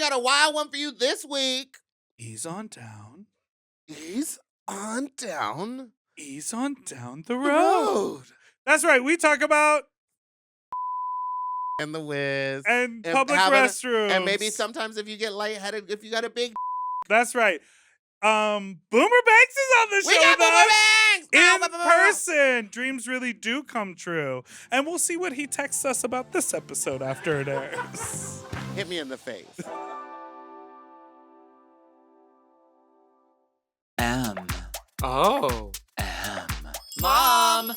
got a wild one for you this week. Ease on down. Ease on down Ease on down the the road. road. That's right. We talk about And the whiz. and And public having a- restrooms. And maybe sometimes if you get lightheaded, if you got a big... That's right. Boomer Banks is on the We show got with Boomer us Banks! in person. Dreams really do come true. And we'll see what he texts us about this episode after it airs. Hit me in the face. Oh. Mom!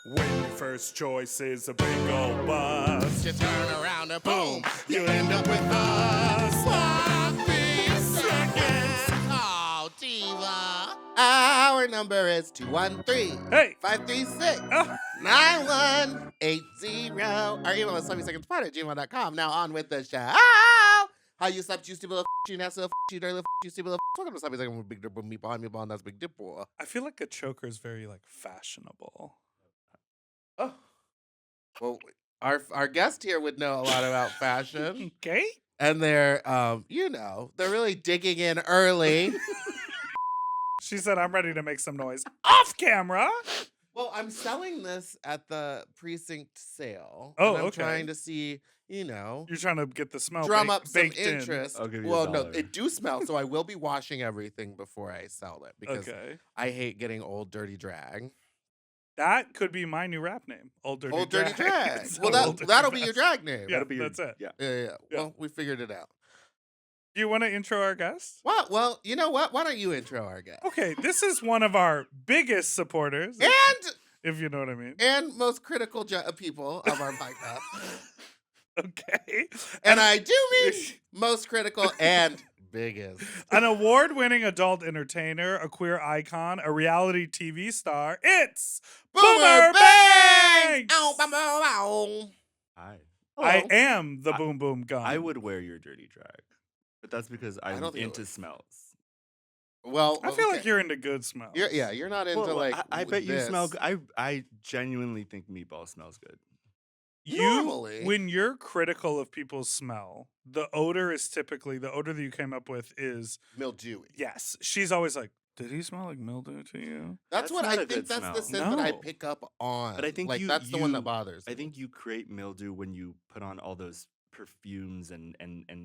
When your first choice is a big old bus, You turn around and boom, you end up with us. Sloppy seconds. Oh, diva. Our number is 213 Hey. 536 Oh. 9180. Our email is sloppysecondspot@gmail.com. Now on with the show. How you slept, you stupid little you nasty little you dirty little you stupid little Welcome to Sloppy Second with Big Dipper, Meatball, and that's Big Dipper. I feel like a choker is very like fashionable. Oh. Well, our guest here would know a lot about fashion. Okay. And they're, they're really digging in early. She said, I'm ready to make some noise off camera. Well, I'm selling this at the precinct sale. Oh, and I'm okay. trying to see, You're trying to get the smell drum up some baked in. interest. I'll give you well, no, $1. it do smell, so I will be washing everything before I sell it because Okay. I hate getting old dirty drag. That could be my new rap name. Old Dirty Old dirty drag. So Well, Old Dirty that'll be your Drag. drag name. Yeah, That'll be that's it. Yeah. Yeah. Well, we figured it out. Do you want to intro our guest? What? Well, you know what? Why don't you intro our guest? Okay, this is one of our biggest supporters, And if you know what I mean. most critical people of our podcast. Okay. And I do mean most critical and biggest. An award-winning adult entertainer, a queer icon, a reality TV star. It's Boomer Banks! Ow, bow, bow, bow. Hi. I Hello. am the Boom Boom Gun. I would wear your dirty drag, but that's because I'm don't think it into would. smells. Well, I feel like okay. you're into good smells. You're not into Well, like. I bet you this. smell. I genuinely think meatball smells good. Normally. When you're critical of people's smell, the odor that you came up with is mildewy. yes. She's always like, did he smell like mildew to you? That's what not I a think. good That's the smell. scent that I No. pick up on. But I think like you- that's the one that you- bothers. I me. think you create mildew when you put on all those perfumes, and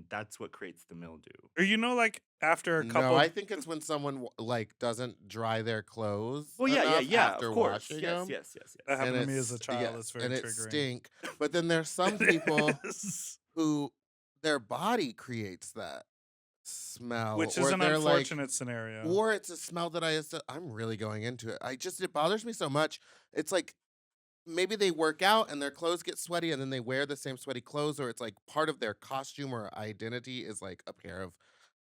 that's what creates the mildew. Or like after a couple. No, I think it's when someone like doesn't dry their clothes. Well, yeah, enough After of course. washing Yes, them. yes. that happened to and me as a it's- child. yes, It's very and it triggering. stink. But then there's some It people is. who their body creates that smell, Which or is an they're like, unfortunate scenario. or it's a smell that I'm really going into it. It bothers me so much. It's like maybe they work out and their clothes get sweaty and then they wear the same sweaty clothes, or it's like part of their costume or identity is like a pair of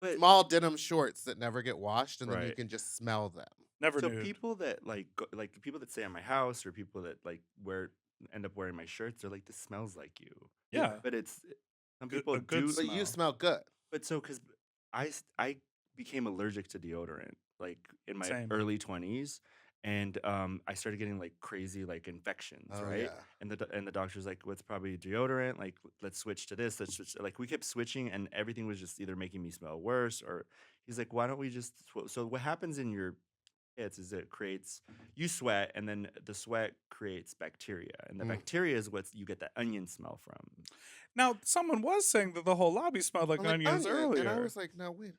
But small denim shorts that never get washed, and then you Right. can just smell them. Never so knew. people that like people that stay at my house, or people that like end up wearing my shirts, they're like, this smells like you. Yeah. But it's some Good- people a good do. But you smell. smell good. But so because I became allergic to deodorant like in my Same. early 20s, and I started getting like crazy like infections, Oh, right? yeah. And the doctor's like, "What's probably deodorant? Like, let's switch to this. Let's switch." Like, we kept switching, and everything was just either making me smell worse, or he's like, "Why don't we just?" So what happens in your pits is you sweat, and then the sweat creates bacteria, and the bacteria is what you get that onion smell from. Now, someone was saying that the whole lobby smelled like I'm like, onions onion, earlier. and I was like, no, wait.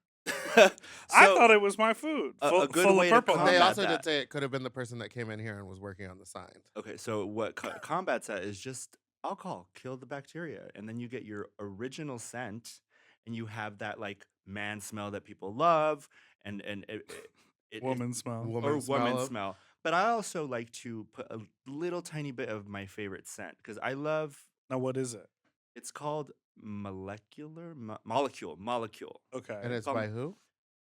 I thought it was my food. a good full way of to purple. They combat also that. did say it could have been the person that came in here and was working on the signs. Okay, so what combats that is just alcohol, kill the bacteria, and then you get your original scent, and you have that like man smell that people love, and Woman smell. or woman of- smell. But I also like to put a little tiny bit of my favorite scent because I love. Now, what is it? It's called molecule. Okay. And it's Um, by who?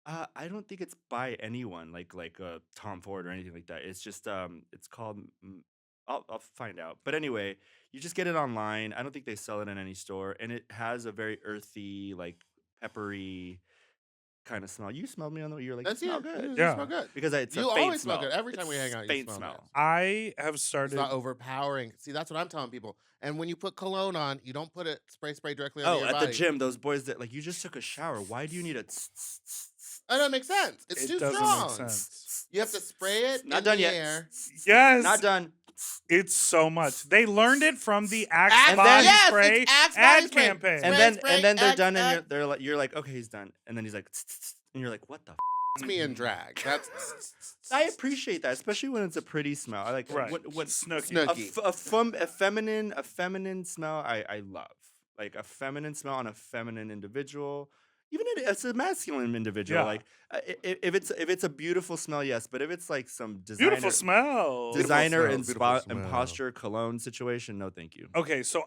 I don't think it's by anyone like Tom Ford or anything like that. It's just it's called. I'll find out. But anyway, you just get it online. I don't think they sell it in any store, and it has a very earthy, like peppery kind of smell. You smelled me on the way. You're like, That's you smell you. good. You Yeah. smell good. Because it's a You faint always smell smell. good. Every time we It's hang out, you faint smell nice. smell. I have It's started. not overpowering. See, that's what I'm telling people. And when you put cologne on, you don't put it spray directly on Oh, your at body. the gym, those boys that like you just took a shower. Why do you need a? Oh, that makes sense. It's It too doesn't strong. make sense. You have to spray it Not in done the yet. air. Yes. Not done. It's so much. They learned it from the Axe Axe- body yes, it's spray Axe body ad spray. campaign. Spray, spray, And then they're Axe, done, and Axe. you're like, okay, he's done. And then he's like, and you're like, what the? It's me in drag. That's I appreciate that, especially when it's a pretty smell. I like Right. what Snooky. Snooky. a feminine smell. I love like a feminine smell on a feminine individual. Even if it's a masculine individual, Yeah. like if it's a beautiful smell, yes. But if it's like some designer, Beautiful smell. designer Beautiful smell. imposter cologne situation, no, thank you. Okay, so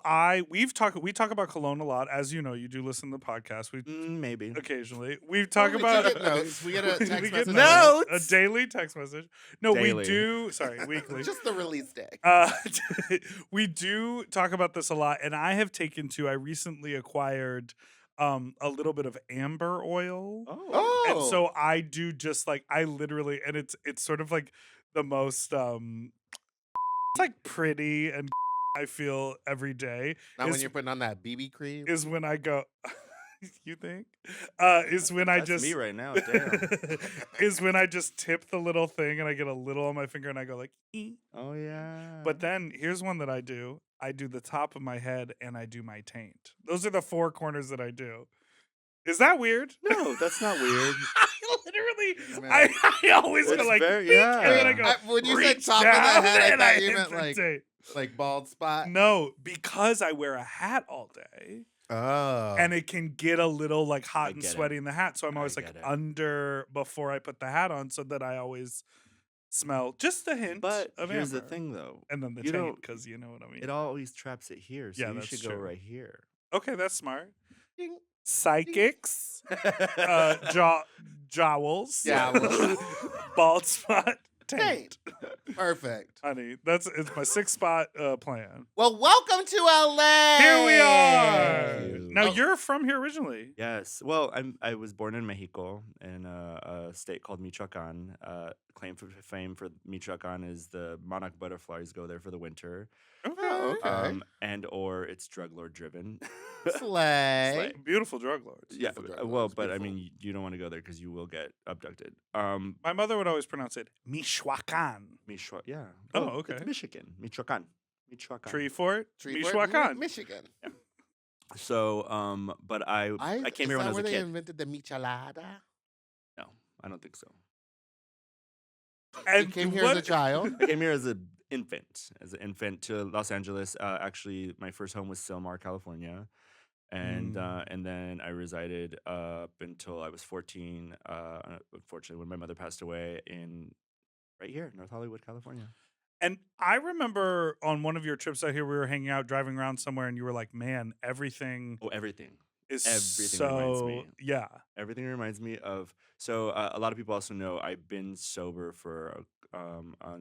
we talk about cologne a lot, as you know. You do listen to the podcast. We Maybe. occasionally we talk We about get notes. We get a text we get message. notes. a daily text message. No, Daily. we do. Sorry, weekly. Just the release day. We do talk about this a lot, and I have taken to. I recently acquired a little bit of amber oil. Oh. And so I do just like I literally, and it's sort of like the most it's like pretty and I feel every day Not when is- you're putting on that BB cream. is when I go. You think? Is when I That's just me right now. Damn. is when I just tip the little thing and I get a little on my finger and I go like. "Ee." Oh yeah. But then here's one that I do. I do the top of my head and I do my taint. Those are the four corners that I do. Is that weird? no, that's not weird. I literally, Man. I always go It's like, very- "Beep," yeah. and then I go. When you said reach top of the down, head, I and thought you hit meant the taint. like bald spot. No, because I wear a hat all day. Oh. And it can get a little like hot I and get it. sweaty in the hat. So I'm I always like get it. under before I put the hat on so that I always smell just a hint But of here's the amber. thing, though. And then the You taint, don't- because you know what I mean. It always traps it here, so Yeah, you that's should go true. right here. Okay, that's smart. Ding. Psychics, jowls, Jowls. bald spot, taint. Perfect. Honey, it's my 6-spot plan. Well, welcome to LA. Here we Thank are. you. Now Oh. you're from here originally. Yes. Well, I was born in Mexico in a state called Michoacan. Claim for fame for Michoacan is the monarch butterflies go there for the winter, Oh, okay. and or it's drug lord driven. Slay. Beautiful drug lords. Yeah. Beautiful drug Well, lords, but I beautiful. mean, you don't want to go there because you will get abducted. My mother would always pronounce it Michoacan. Yeah. Oh, Well, okay. It's Michigan, Michoacan. Tree Fort, Tree Fort, Michoacan. Michigan. So, but I came here when I was a where they kid. invented the michelada? No, I don't think so. You And came here as a what- I child. came here as an infant to Los Angeles. Actually, my first home was Silmar, California, and then I resided up until I was 14. Unfortunately, when my mother passed away right here, North Hollywood, California. And I remember on one of your trips out here, we were hanging out, driving around somewhere, and you were like, "Man, everything Oh, everything. is everything reminds so me. yeah." Everything reminds me of. So a lot of people also know I've been sober for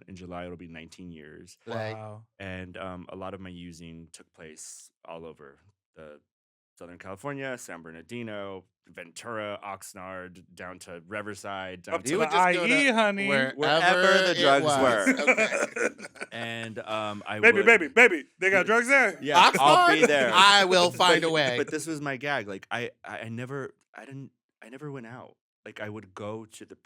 in July it'll be 19 years. Like, Wow. And a lot of my using took place all over the Southern California, San Bernardino, Ventura, Oxnard, down to Riverside, down Up to to You the would just go to IE, honey. Wherever the it drugs was. were. Okay. and I baby, would, baby, they got drugs there. Yeah, I'll be Oxnard? there. I will find a way. But this was my gag. Like I never went out. Like I would go to the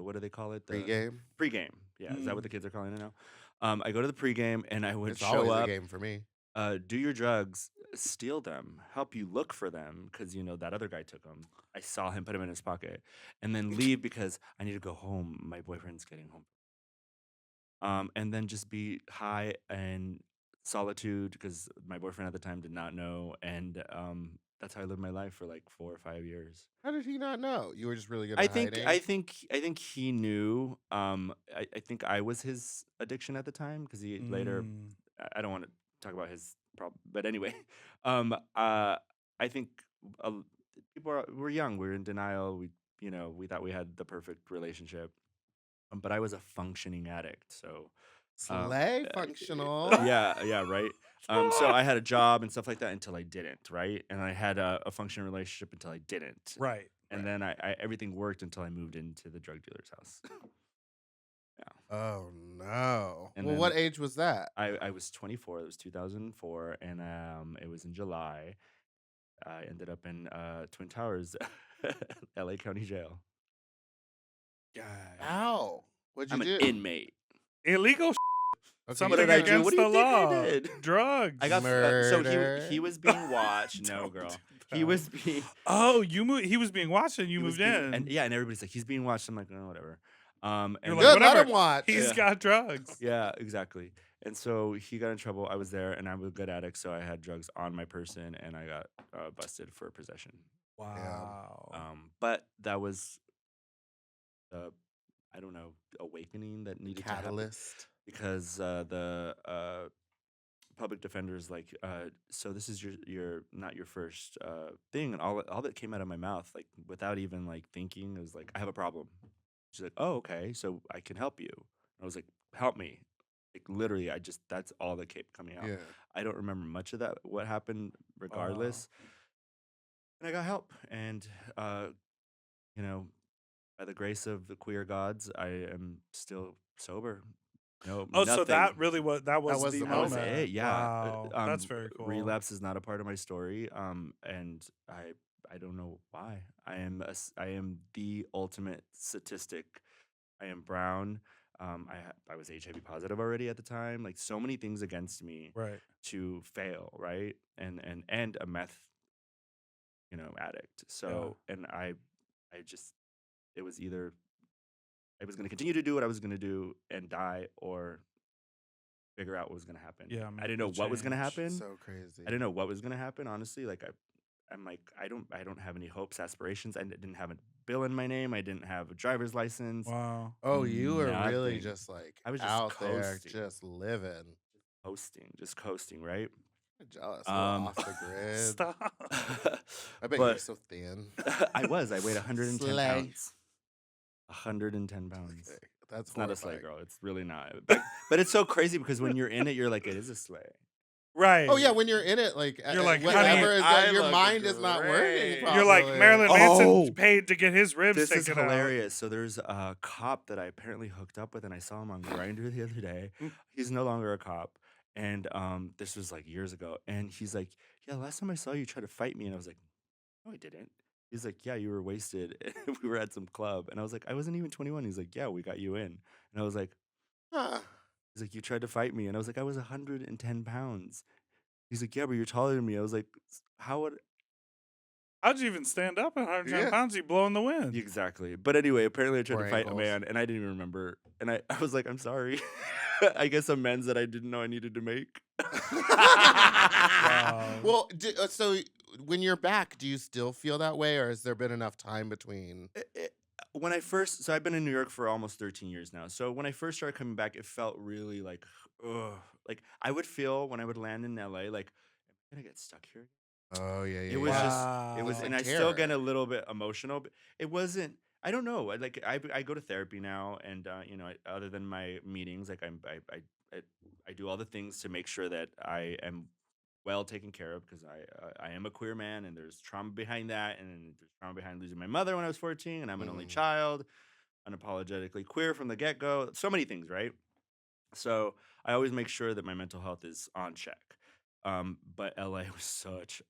what do they call it? The Pre-game. Pregame. Yeah, is that what the kids are calling it now? I go to the pregame and I would It's show always up. a game for me. Do your drugs, steal them, help you look for them because you know that other guy took them. I saw him put them in his pocket, and then leave because I need to go home. My boyfriend's getting home. And then just be high and solitude because my boyfriend at the time did not know, and that's how I lived my life for like 4 or 5 years. How did he not know? You were just really good I at think hiding? I think he knew. I think I was his addiction at the time because he later. Mm. I don't want to talk about his problem, but anyway, I think we're young, we're in denial. We thought we had the perfect relationship, but I was a functioning addict. So Slay functional. yeah, right. So I had a job and stuff like that until I didn't, right? And I had a functioning relationship until I didn't. Right. And then I everything worked until I moved into the drug dealer's house. Oh no. And Well, then what age was that? I was 24. It was 2004, and it was in July. I ended up in Twin Towers, L.A. County Jail. Ow. What'd you I'm an do? inmate. Illegal. Okay, Something What did I do? against What do you the think I law. did? Drugs. I got so Murder. he was being watched. No, Don't girl. do He that. was being Oh, you moved. He was being watched, and you he was moved being, in. and yeah, and everybody's like, he's being watched. I'm like, oh, whatever. You're And like, Good, let whatever. him watch. He's Yeah. got drugs. yeah, exactly. And so he got in trouble. I was there, and I'm a good addict, so I had drugs on my person, and I got busted for possession. Wow. But that was the I don't know awakening that needed to happen Catalyst. because the public defender's like, so this is your not your first thing, and all that came out of my mouth, like without even like thinking, it was like, I have a problem. She's like, oh, okay, so I can help you. I was like, help me. Like literally, that's all that kept coming out. Yeah. I don't remember much of that, what happened regardless. And I got help. And, you know, by the grace of the queer gods, I am still sober. No, Oh, so that nothing. really was that was was the the That was moment. it. Yeah. Wow, that's very cool. Relapse is not a part of my story. And I don't know why. I am the ultimate statistic. I am brown. I was HIV positive already at the time. Like so many things against me Right. to fail, right? And a meth, addict. So and I just it was either I was going to continue to do what I was going to do and die, or figure out what was going to happen. Yeah, I didn't know what was going to change. happen. So crazy. I didn't know what was going to happen. Honestly, like I'm like I don't have any hopes, aspirations. I didn't have a bill in my name. I didn't have a driver's license. Wow. Oh, you were really Nothing. just like I was just out there, coasting. just living. Just coasting, right? I'm jealous. A little off the grid. Stop. I bet But- you're so thin. I weighed 110 Slay. pounds. 110 pounds. Okay, that's It's not a sleigh, horrifying. girl. It's really not. But it's so crazy because when you're in it, you're like, it is a sleigh. Right. Oh yeah, when you're in it, like You're like, whatever honey, is I that, your look mind is not working great. properly. You're like Marilyn Oh. Manson paid to get his ribs This is taken out. hilarious. So there's a cop that I apparently hooked up with, and I saw him on Grindr the other day. Mm. He's no longer a cop, and this was like years ago. And he's like, "Yeah, last time I saw you try to fight me," and I was like, "No, I didn't." He's like, "Yeah, you were wasted. We were at some club," and I was like, "I wasn't even 21." He's like, "Yeah, we got you in," and I was like, Huh. "He's like, you tried to fight me," and I was like, "I was 110 pounds." He's like, "Yeah, but you're taller than me." I was like, "How would?" How'd you even stand up at 110 Yeah. pounds? You blowing the wind. Exactly. But anyway, apparently I tried Poor to fight a ankles. man, and I didn't even remember. And I was like, I'm sorry. I guess amends that I didn't know I needed to make. Wow. Well, so when you're back, do you still feel that way, or has there been enough time between? When I first, so I've been in New York for almost 13 years now. So when I first started coming back, it felt really like, ugh. Like I would feel when I would land in LA, like, am I gonna get stuck here? Oh yeah, yeah. It was yeah. just, it was, Wow. and I Terror. still get a little bit emotional. But it wasn't. I don't know. I go to therapy now, and other than my meetings, like I do all the things to make sure that I am well taken care of, because I am a queer man, and there's trauma behind that, and there's trauma behind losing my mother when I was 14, and I'm an only child, unapologetically queer from the get go. So many things, right? So I always make sure that my mental health is on check. But LA was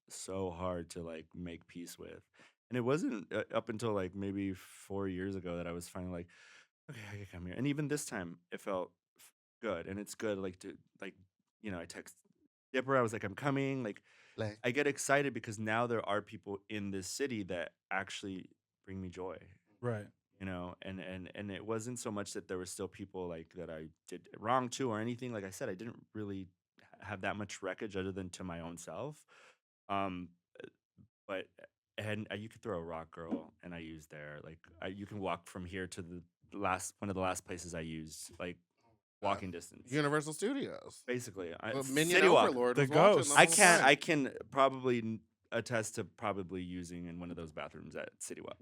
so hard to like make peace with, and it wasn't up until like maybe 4 years ago that I was finally like, okay, I can come here. And even this time, it felt good, and it's good. Like I text Dipper. I was like, I'm coming. Like, Like, I get excited because now there are people in this city that actually bring me joy. Right. And it wasn't so much that there were still people like that I did wrong to or anything. Like I said, I didn't really have that much wreckage other than to my own self. But you could throw a rock, girl, and I used there. Like you can walk from here to the one of the last places I used, like walking distance. Universal Studios. Basically, Well, Minion City Walk. Overlord The was watching ghost. the I whole can time. I can probably attest to probably using in one of those bathrooms at City Walk.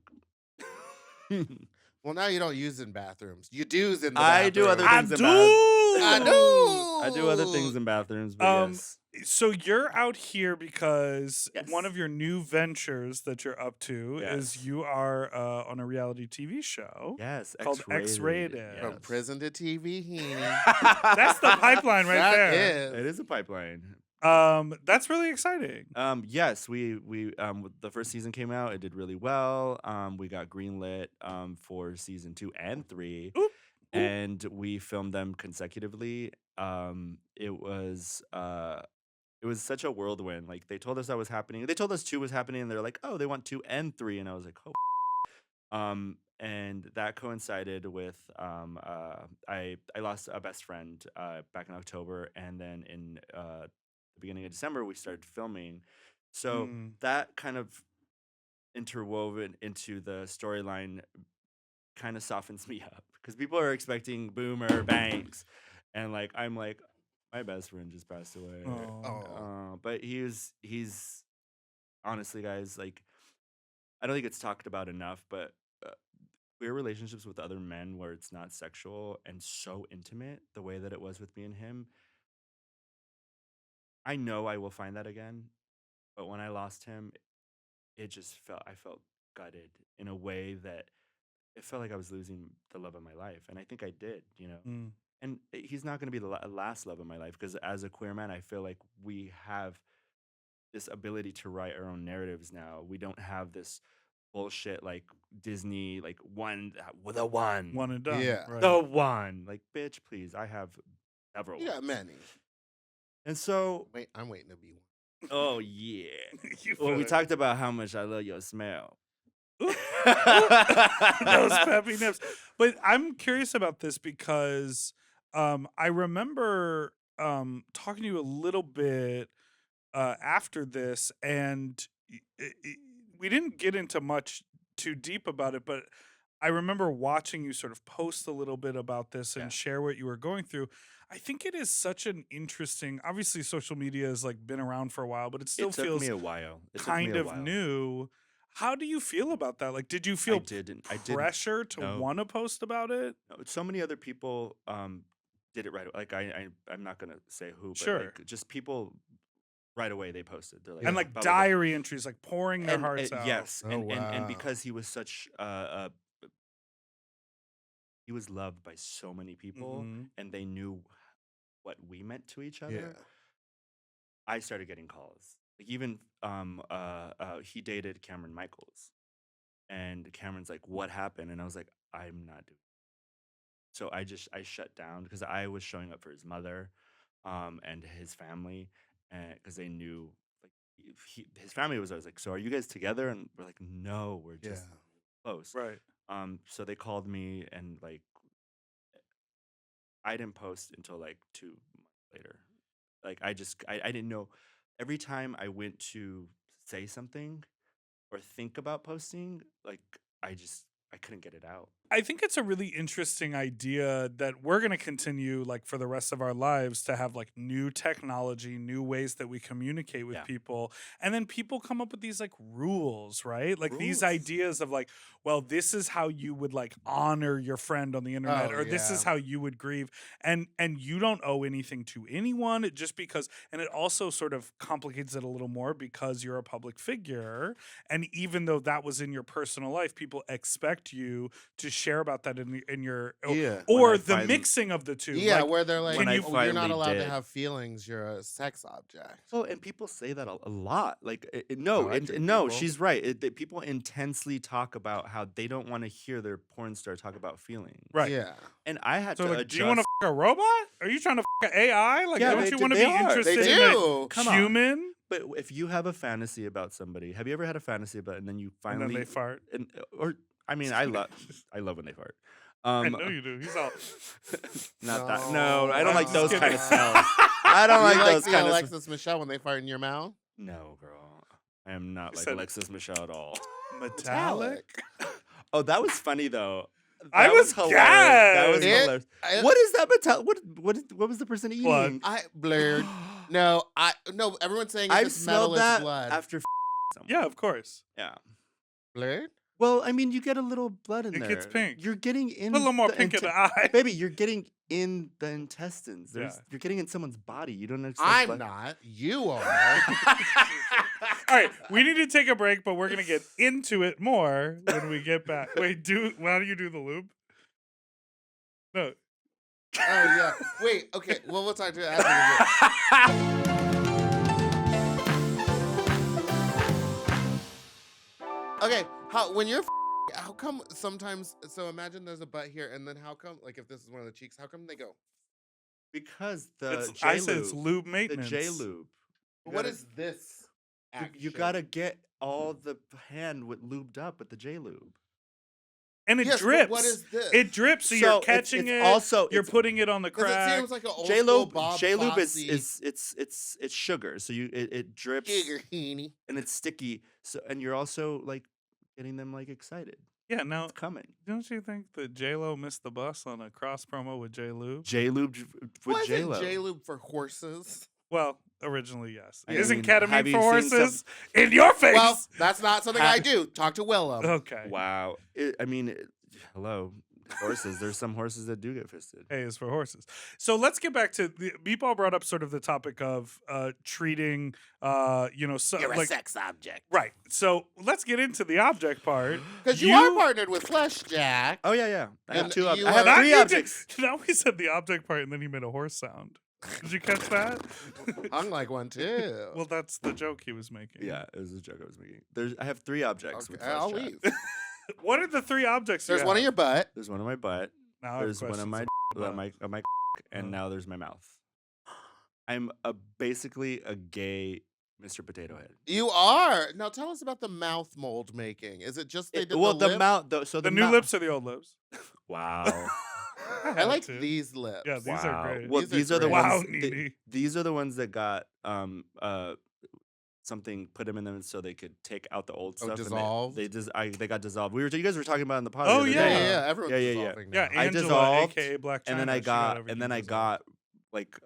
Well, now you don't use in bathrooms. You do's in the I do bathroom. other things in I I I do. do other things in bathrooms, but yes. So you're out here because one Yes. of your new ventures that you're up to is Yes. you are on a reality TV show Yes, called X-rated. X-Rated. From Yes. prison to TV, Heaney. That's the pipeline right That there. It is. is a pipeline. That's really exciting. Yes, we the first season came out. It did really well. We got greenlit for season 2 and 3, Oop, oop. and we filmed them consecutively. It was such a whirlwind. Like they told us that was happening. They told us 2 was happening, and they're like, "Oh, they want 2 and 3," and I was like, "Oh." And that coincided with I lost a best friend back in October, and then in the beginning of December we started filming. So Mm. that kind of interwoven into the storyline kind of softens me up because people are expecting boomer banks, and like I'm like my best friend just passed away. Oh. But he's honestly, guys, like I don't think it's talked about enough, but queer relationships with other men where it's not sexual and so intimate the way that it was with me and him, I know I will find that again. But when I lost him, I felt gutted in a way that it felt like I was losing the love of my life. And I think I did, you know? Mm. And he's not going to be the last love of my life because as a queer man, I feel like we have this ability to write our own narratives now. We don't have this bullshit like Disney, like the one, One and done. Yeah. Right. the one. Like, bitch, please, I have several. You got ones. many. And so, Wait, I'm waiting to be one. oh yeah. You Well, we better- talked about how much I love your smell. Those peppy nips. But I'm curious about this because I remember talking to you a little bit after this, and we didn't get into much too deep about it, but I remember watching you sort of post a little bit about this and Yeah. share what you were going through. I think it is such an interesting, obviously social media has like been around for a while, but it still It took feels me a while. It took kind me a of while. new. How do you feel about that? Like, did you feel I didn't. pressure to No. want to post about it? No, so many other people did it right away. Like I'm not gonna say who, but Sure. like just people right away they posted. They're like And like blah, blah, blah. diary entries, like pouring their hearts out. Yes, Oh, and wow. because he was such he was loved by so many people, Mhm. and they knew what we meant to each other. Yeah. I started getting calls. Like even he dated Cameron Michaels, and Cameron's like, "What happened?" And I was like, "I'm not doing." So I shut down because I was showing up for his mother, and his family, and because they knew like his family was always like, "So are you guys together?" And we're like, "No, we're Yeah. just close." Right. So they called me, and like I didn't post until like 2 months later. Like I didn't know. Every time I went to say something or think about posting, like I couldn't get it out. I think it's a really interesting idea that we're going to continue like for the rest of our lives to have like new technology, new ways that we communicate with Yeah. people. And then people come up with these like rules, right? Like these Rules. ideas of like, well, this is how you would like honor your friend on the internet, Oh, or this is yeah. how you would grieve. And you don't owe anything to anyone just because, and it also sort of complicates it a little more because you're a public figure. And even though that was in your personal life, people expect you to share about that in your Yeah. or When I the finally- mixing of the two. Yeah, Like, where they're like, When I "Oh, you're not finally allowed to did. have feelings. You're a sex object." Oh, and people say that a lot. Like, no, Electric no, people. she's right. That people intensely talk about how they don't want to hear their porn star talk about feelings. right. Yeah. And I had So to like, adjust. do you want to f a robot? Are you trying to f an AI? Like, Yeah, don't they you do- want to they be are. interested They in do. a Come on. human? But if you have a fantasy about somebody, have you ever had a fantasy about, and then you And finally, then they fart. or I mean, I love when they fart. I know you do. He's all. Not that. No, I don't I'm like just those kind of kidding. smells. I don't You like like those the kind of. Alexis Michelle when they fart in your mouth? No, girl, I am not like Said- Alexis Michelle at all. Metallic. Oh, that was funny though. I That was hilarious. That was gagged. hilarious. I- What is that metal? What was the person eating? Blood. I blurred. No, everyone's saying it's I've just smelled metal is that blood. after. Someone. Yeah, of course. Yeah. Blurred? Well, I mean, you get a little blood in It there. gets pink. You're getting in. Put a little more the pink in inti- the eye. Baby, you're getting in the intestines. You're getting in someone's body. You don't expect. I'm not. You are. All right, we need to take a break, but we're gonna get into it more when we get back. Wait, why do you do the lube? No. Oh yeah. Wait. Okay. Well, we'll talk to you after. Okay. When you're how come sometimes? So imagine there's a butt here, and then how come? Like if this is one of the cheeks, how come they go? Because the I said it's J-lube, lube the maintenance. J-lube. What is this? You gotta get all the hand with lubed up with the J-lube. And it Yes, but drips. what is this? It drips, so you're catching it. Also, you're putting it on the Because crack. it seems like an old school J-lube. Bob J-lube Fosse. it's sugar, so it drips Sugar, heenie. and it's sticky. So and you're also like getting them like excited. Yeah, now It's coming. don't you think that J-Lo missed the bus on a cross promo with J-Lube? J-lube with Wasn't J-Lo. J-Lube for horses? Well, originally, yes. I Isn't mean, ketamine have for you seen horses? In your face! Well, that's not something I do. Talk to Willem. Okay. Wow. Hello. Horses. There's some horses that do get fisted. A is for horses. So let's get back to Meatball brought up sort of the topic of treating, You're a sex object. right. So let's get into the object part. Because you are partnered with Fleshjack. Oh yeah. I have And two. you I have are- three objects. Now we said the object part, and then he made a horse sound. Did you catch that? Hung like one too. Well, that's the joke he was making. Yeah, it was a joke I was making. I have three objects. Okay, With I'll Fleshjack. leave. What are the three objects? There's you one in have? your butt. There's one on my butt. Now I have There's one on questions my about my and Oh. now there's my mouth. I'm basically a gay Mr. Potato Head. You are. Now tell us about the mouth mold making. Is it just they did Well, the the lip? mouth. So the the new mouth- lips or the old lips? Wow. I had like to. these lips. Yeah, these Wow. are great. Well, These are these are the great. Wow, ones. Nene. These are the ones that got something put them in them so they could take out the old stuff. dissolved? And they got dissolved. You guys were talking about it in the podcast. Oh, the other Yeah, yeah. day. yeah, yeah. Everyone's Yeah. dissolving Yeah, now. I Angela, dissolved, aka Black China. and then I she got everything dissolved. like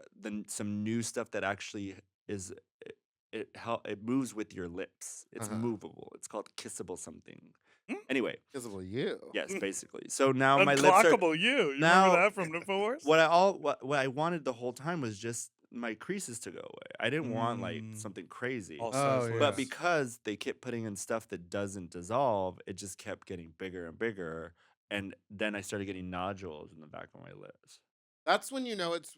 some new stuff that actually is it moves with your lips. It's Uh-huh. movable. It's called kissable something. Hmm? Anyway, Visible you. yes, basically. So now my lips are Unclockable you. You now- remember that from Infowars? what I wanted the whole time was just my creases to go away. I didn't want like Mm. something crazy. All Oh, size yeah. But lips. because they kept putting in stuff that doesn't dissolve, it just kept getting bigger and bigger. And then I started getting nodules in the back of my lips. That's when you know it's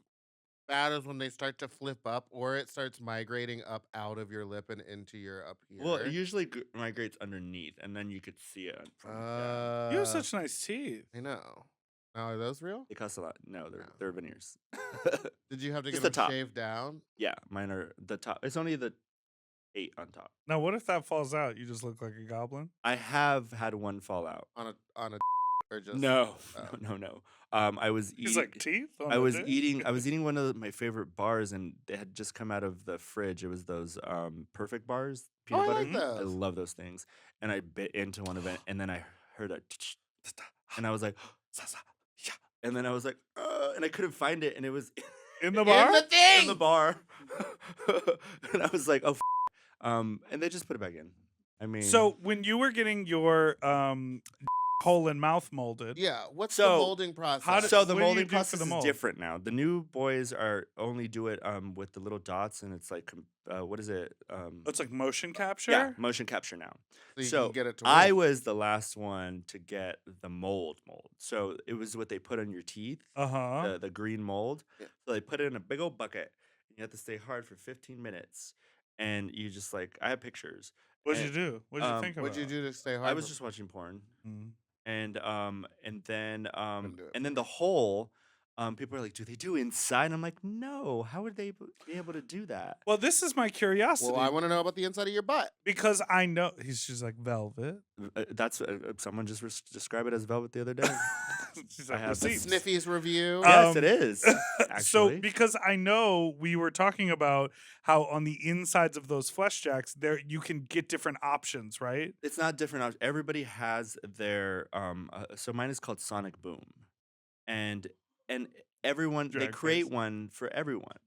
bad, is when they start to flip up or it starts migrating up out of your lip and into your up here. Well, it usually migrates underneath, and then you could see it from down. You have such nice teeth. I know. Now, are those real? They cost a lot. No, No. they're veneers. Did you have to Just get the them top. shaved down? Yeah, mine are the top. It's only the 8 on top. Now, what if that falls out? You just look like a goblin? I have had one fall out. On a or just No, oh. no. I was He's like, teeth? on I the was dick? eating one of my favorite bars, and they had just come out of the fridge. It was those perfect bars, peanut Oh, I butter. like those. I love those things. And I bit into one of it, and then I heard a and I was like, and then I was like, and I couldn't find it, and it was In the bar? In the thing. in the bar. And I was like, oh, and they just put it back in. I mean, So, when you were getting your hole in mouth molded, Yeah. What's So, the molding process? how did- so the what do you molding do for process the is mold? different now. The new boys are only do it with the little dots, and it's like what is it? it's like motion capture? Yeah, motion capture now. you So can get it to I work. was the last one to get the mold. So it was what they put on your teeth, Uh-huh. the green mold. Yeah. So they put it in a big old bucket, and you have to stay hard for 15 minutes. And you just like, I have pictures. What'd you and, do? What'd you think about What'd you do to stay hard? I was for- just watching porn. Mm. And then do it. and then the hole, people are like, do they do inside? And I'm like, no. How would they be able to do that? Well, this is my curiosity. Well, I want to know about the inside of your butt. because I know she's like velvet. That's someone just described it as velvet the other day. She's I like have the receipts. Sniffies review. Yes, it is. So Actually, because I know we were talking about how on the insides of those Fleshjacks there you can get different options, right? it's not different. Everybody has their so mine is called Sonic Boom, and everyone they Drag create face. one for everyone.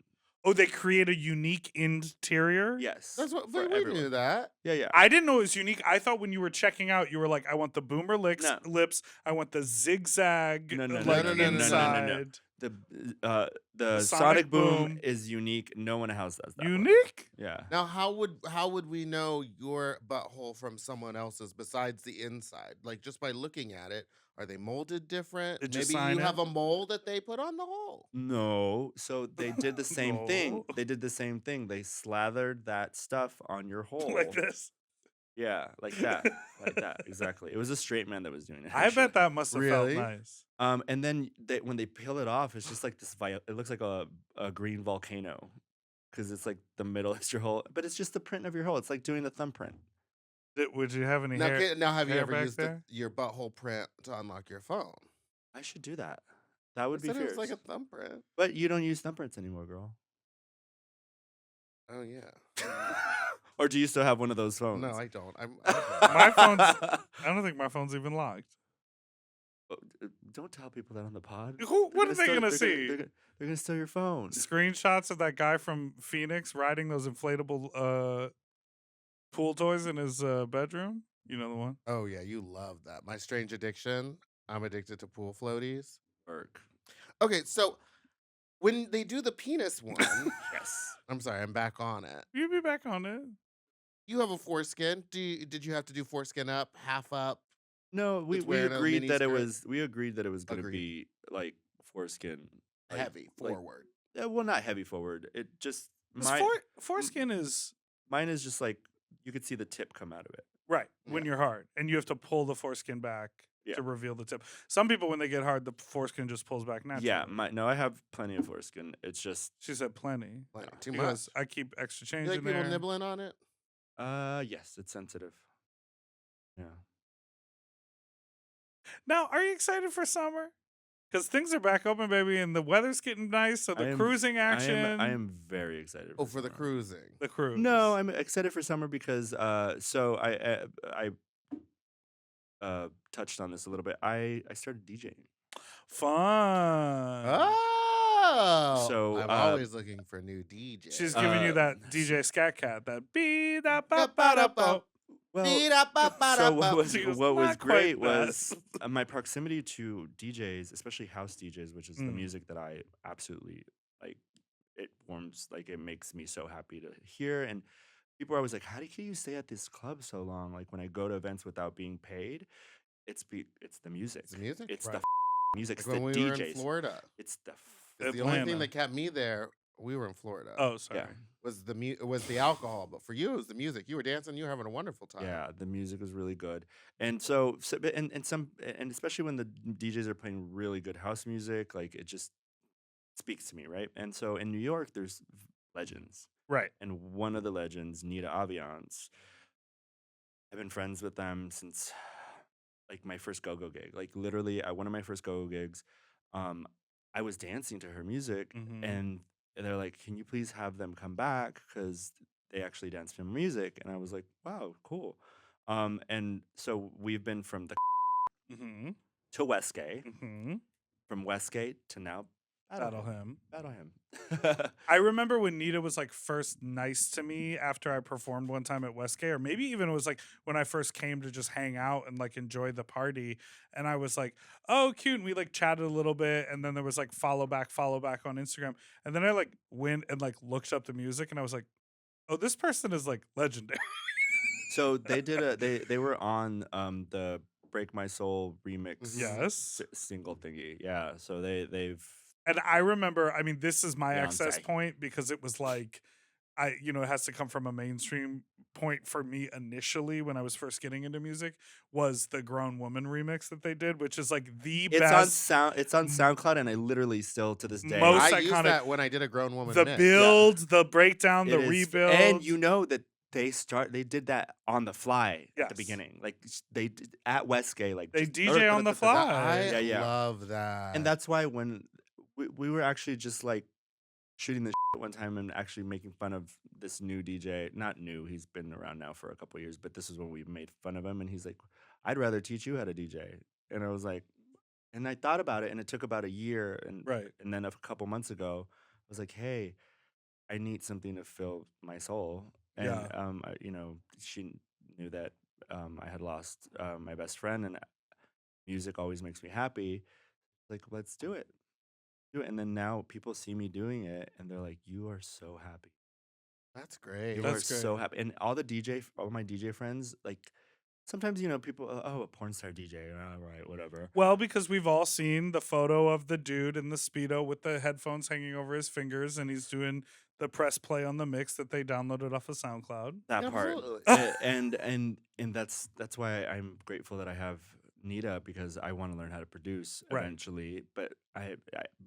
Oh, they create a unique interior? Yes, That's what for we everyone. knew that. Yeah. I didn't know it was unique. I thought when you were checking out, you were like, I want the boomer No. lips. I want the zigzag No, like no, no, no, no, no, no. inside. the The the sonic sonic boom boom. is unique. No one else does that one. Unique? Yeah. Now, how would we know your butthole from someone else's besides the inside? Like just by looking at it, are they molded different? Did you Maybe sign you it? have a mold that they put on the hole. No. So they did the same thing. No. They did the same thing. They slathered that stuff on your Like hole. this. Yeah, like that. Like that. Exactly. It was a straight man that was doing it. I Actually. bet that must have felt Really? nice. And then when they peel it off, it's just like this. It looks like a green volcano because it's like the middle is your hole, but it's just the print of your hole. It's like doing a thumbprint. Would you have any Now, hair? now have you hair ever back used there? your butthole print to unlock your phone? I should do that. That would I be said it was fierce. like a thumbprint. But you don't use thumbprints anymore, girl. Oh yeah. Or do you still have one of those phones? No, I don't. My phone's. I don't think my phone's even locked. Don't tell people that on the pod. What are they gonna see? They're gonna steal your phone. Screenshots of that guy from Phoenix riding those inflatable pool toys in his bedroom. You know the one. Oh yeah, you love that. My strange addiction. I'm addicted to pool floaties. Work. Okay, so when they do the penis one, Yes. I'm sorry, I'm back on it. You'll be back on it. You have a foreskin. Did you have to do foreskin up, half up? No, we With wearing a agreed mini that it skirt? was. We agreed that it was gonna Agreed. be like foreskin, like, Heavy forward. well, not heavy forward. It just 'Cause foreskin is mine is just like you could see the tip come out of it. right when Yeah. you're hard, and you have to pull the foreskin back Yeah. to reveal the tip. Some people, when they get hard, the foreskin just pulls back naturally. Yeah, no, I have plenty of foreskin. It's just She said plenty. Like, too Because much. I keep extra change You like in people there. nibbling on it? yes, it's sensitive. Yeah. Now, are you excited for summer? Because things are back open, baby, and the weather's getting nice. So the cruising action. I am very excited. Oh, for the summer. cruising. The cruise. No, I'm excited for summer because so I touched on this a little bit. I started DJing. Fun. Oh, So, I'm always looking for new DJs. She's giving you that DJ Scat Cat, that be da ba ba da ba. Well, Beep-da-ba-ba-da-ba. so what She goes, was "Not great quite that." was my proximity to DJs, especially house DJs, which is the Mm. music that I absolutely like. It warms, like it makes me so happy to hear. And people are always like, "How can you stay at this club so long?" Like when I go to events without being paid, it's the music. It's the music? It's Right. the music. Like It's the when we were in DJs. Florida. It's the 'Cause the only thing Atlanta. that kept me there, we were in Florida. Oh, sorry. yeah. Was the alcohol, but for you it was the music. You were dancing, you were having a wonderful time. Yeah, the music was really good, and and especially when the DJs are playing really good house music, like it just speaks to me, right? And so in New York, there's legends, Right. and one of the legends, Nita Aviance, I've been friends with them since like my first go-go gig. Like literally, at one of my first go-go gigs, I was dancing to her music, Mhm. and they're like, "Can you please have them come back because they actually dance to music?" And I was like, "Wow, cool." And so we've been from the Mm-hmm. to Westgate, Mm-hmm. from Westgate to now Battle him. Battle him. I remember when Nita was like first nice to me after I performed one time at Westgate, or maybe even it was like when I first came to just hang out and like enjoy the party. And I was like, oh, cute. And we like chatted a little bit. And then there was like follow back on Instagram. And then I like went and like looked up the music and I was like, oh, this person is like legendary. So they did they were on the Break My Soul remix Yes. single thingy. Yeah. So they've And I remember, I mean, this is my access Beyonce. point because it was like, it has to come from a mainstream point for me initially when I was first getting into music was the Grown Woman remix that they did, which is like the best. It's on SoundCloud, and I literally still to this day Most I used iconic- that when I did a grown woman The mix. build, the breakdown, the it is- rebuild. and you know that they did that on the fly at Yes. the beginning, like they did at Westgate, like They just- DJ on the That- fly. I Yeah. love that. and that's why when we were actually just like shooting the shit one time and actually making fun of this new DJ, not new, he's been around now for a couple years, but this is when we made fun of him, and he's like, "I'd rather teach you how to DJ," and I was like, and I thought about it, and it took about a year, and Right. and then a couple months ago, I was like, "Hey, I need something to fill my soul," and Yeah. she knew that I had lost my best friend, and music always makes me happy. Like, let's do it. do it. And then now people see me doing it, and they're like, "You are so happy. That's great. You That's are so great. happy." And all my DJ friends, like sometimes people, oh, a porn star DJ, right, whatever. Well, because we've all seen the photo of the dude in the Speedo with the headphones hanging over his fingers, and he's doing the press play on the mix that they downloaded off of SoundCloud. That part. Absolutely. And that's why I'm grateful that I have Nita, because I want to learn how to produce Right. eventually. But I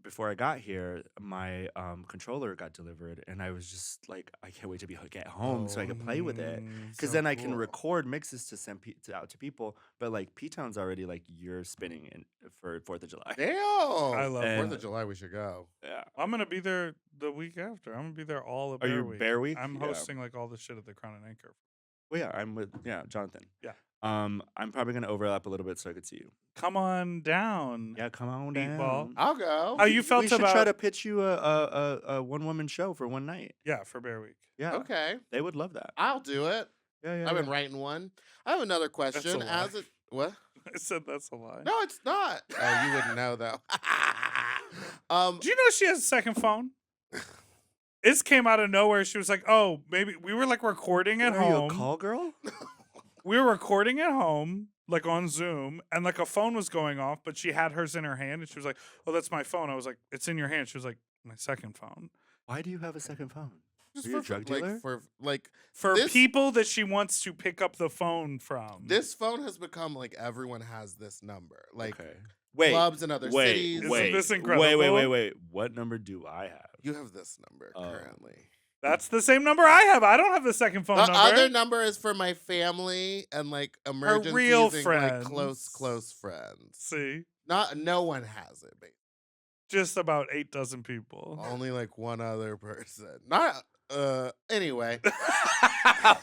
before I got here, my controller got delivered, and I was just like, I can't wait to get home so I can play with it, because So then I can cool. record mixes to send out to people. But like P-Town's already like, you're spinning in for 4th of July. Damn. I love 4th And of July, we should go. yeah. I'm gonna be there the week after. I'm gonna be there all of Are Bear you Week. Bear Week? I'm Yeah. hosting like all the shit at the Crown and Anchor. Well, yeah, I'm with Jonathan. Yeah. I'm probably gonna overlap a little bit so I could see you. Come on down. Yeah, come on Meatball. down. I'll go. How you felt We should about try to pitch you a one woman show for one night. yeah for Bear Week? Yeah, Okay. they would love that. I'll do it. Yeah, I've been writing one. I have another question. lie. As it what? I said that's a lie. No, it's not. Oh, you wouldn't know though. Do you know she has a second phone? This came out of nowhere. She was like, "Oh, maybe we were like recording at Are you a home. call girl? We were recording at home, like on Zoom, and like a phone was going off, but she had hers in her hand, and she was like, "Oh, that's my phone." I was like, "It's in your hand." She was like, "My second phone." Why do you have a second phone? Just Are you a drug dealer? For This- people that she wants to pick up the phone from. this phone has become like everyone has this number. Like Okay. Wait. clubs in other cities. Isn't Wait. this Wait. incredible? Wait. What number do I have? You have this number Oh. currently. That's the same number I have. I don't have the second phone The number. other number is for my family and like emergencies real and, like friends. close friends. See, No one has it, baby. just about 8 dozen people. Only like one other person. Not anyway.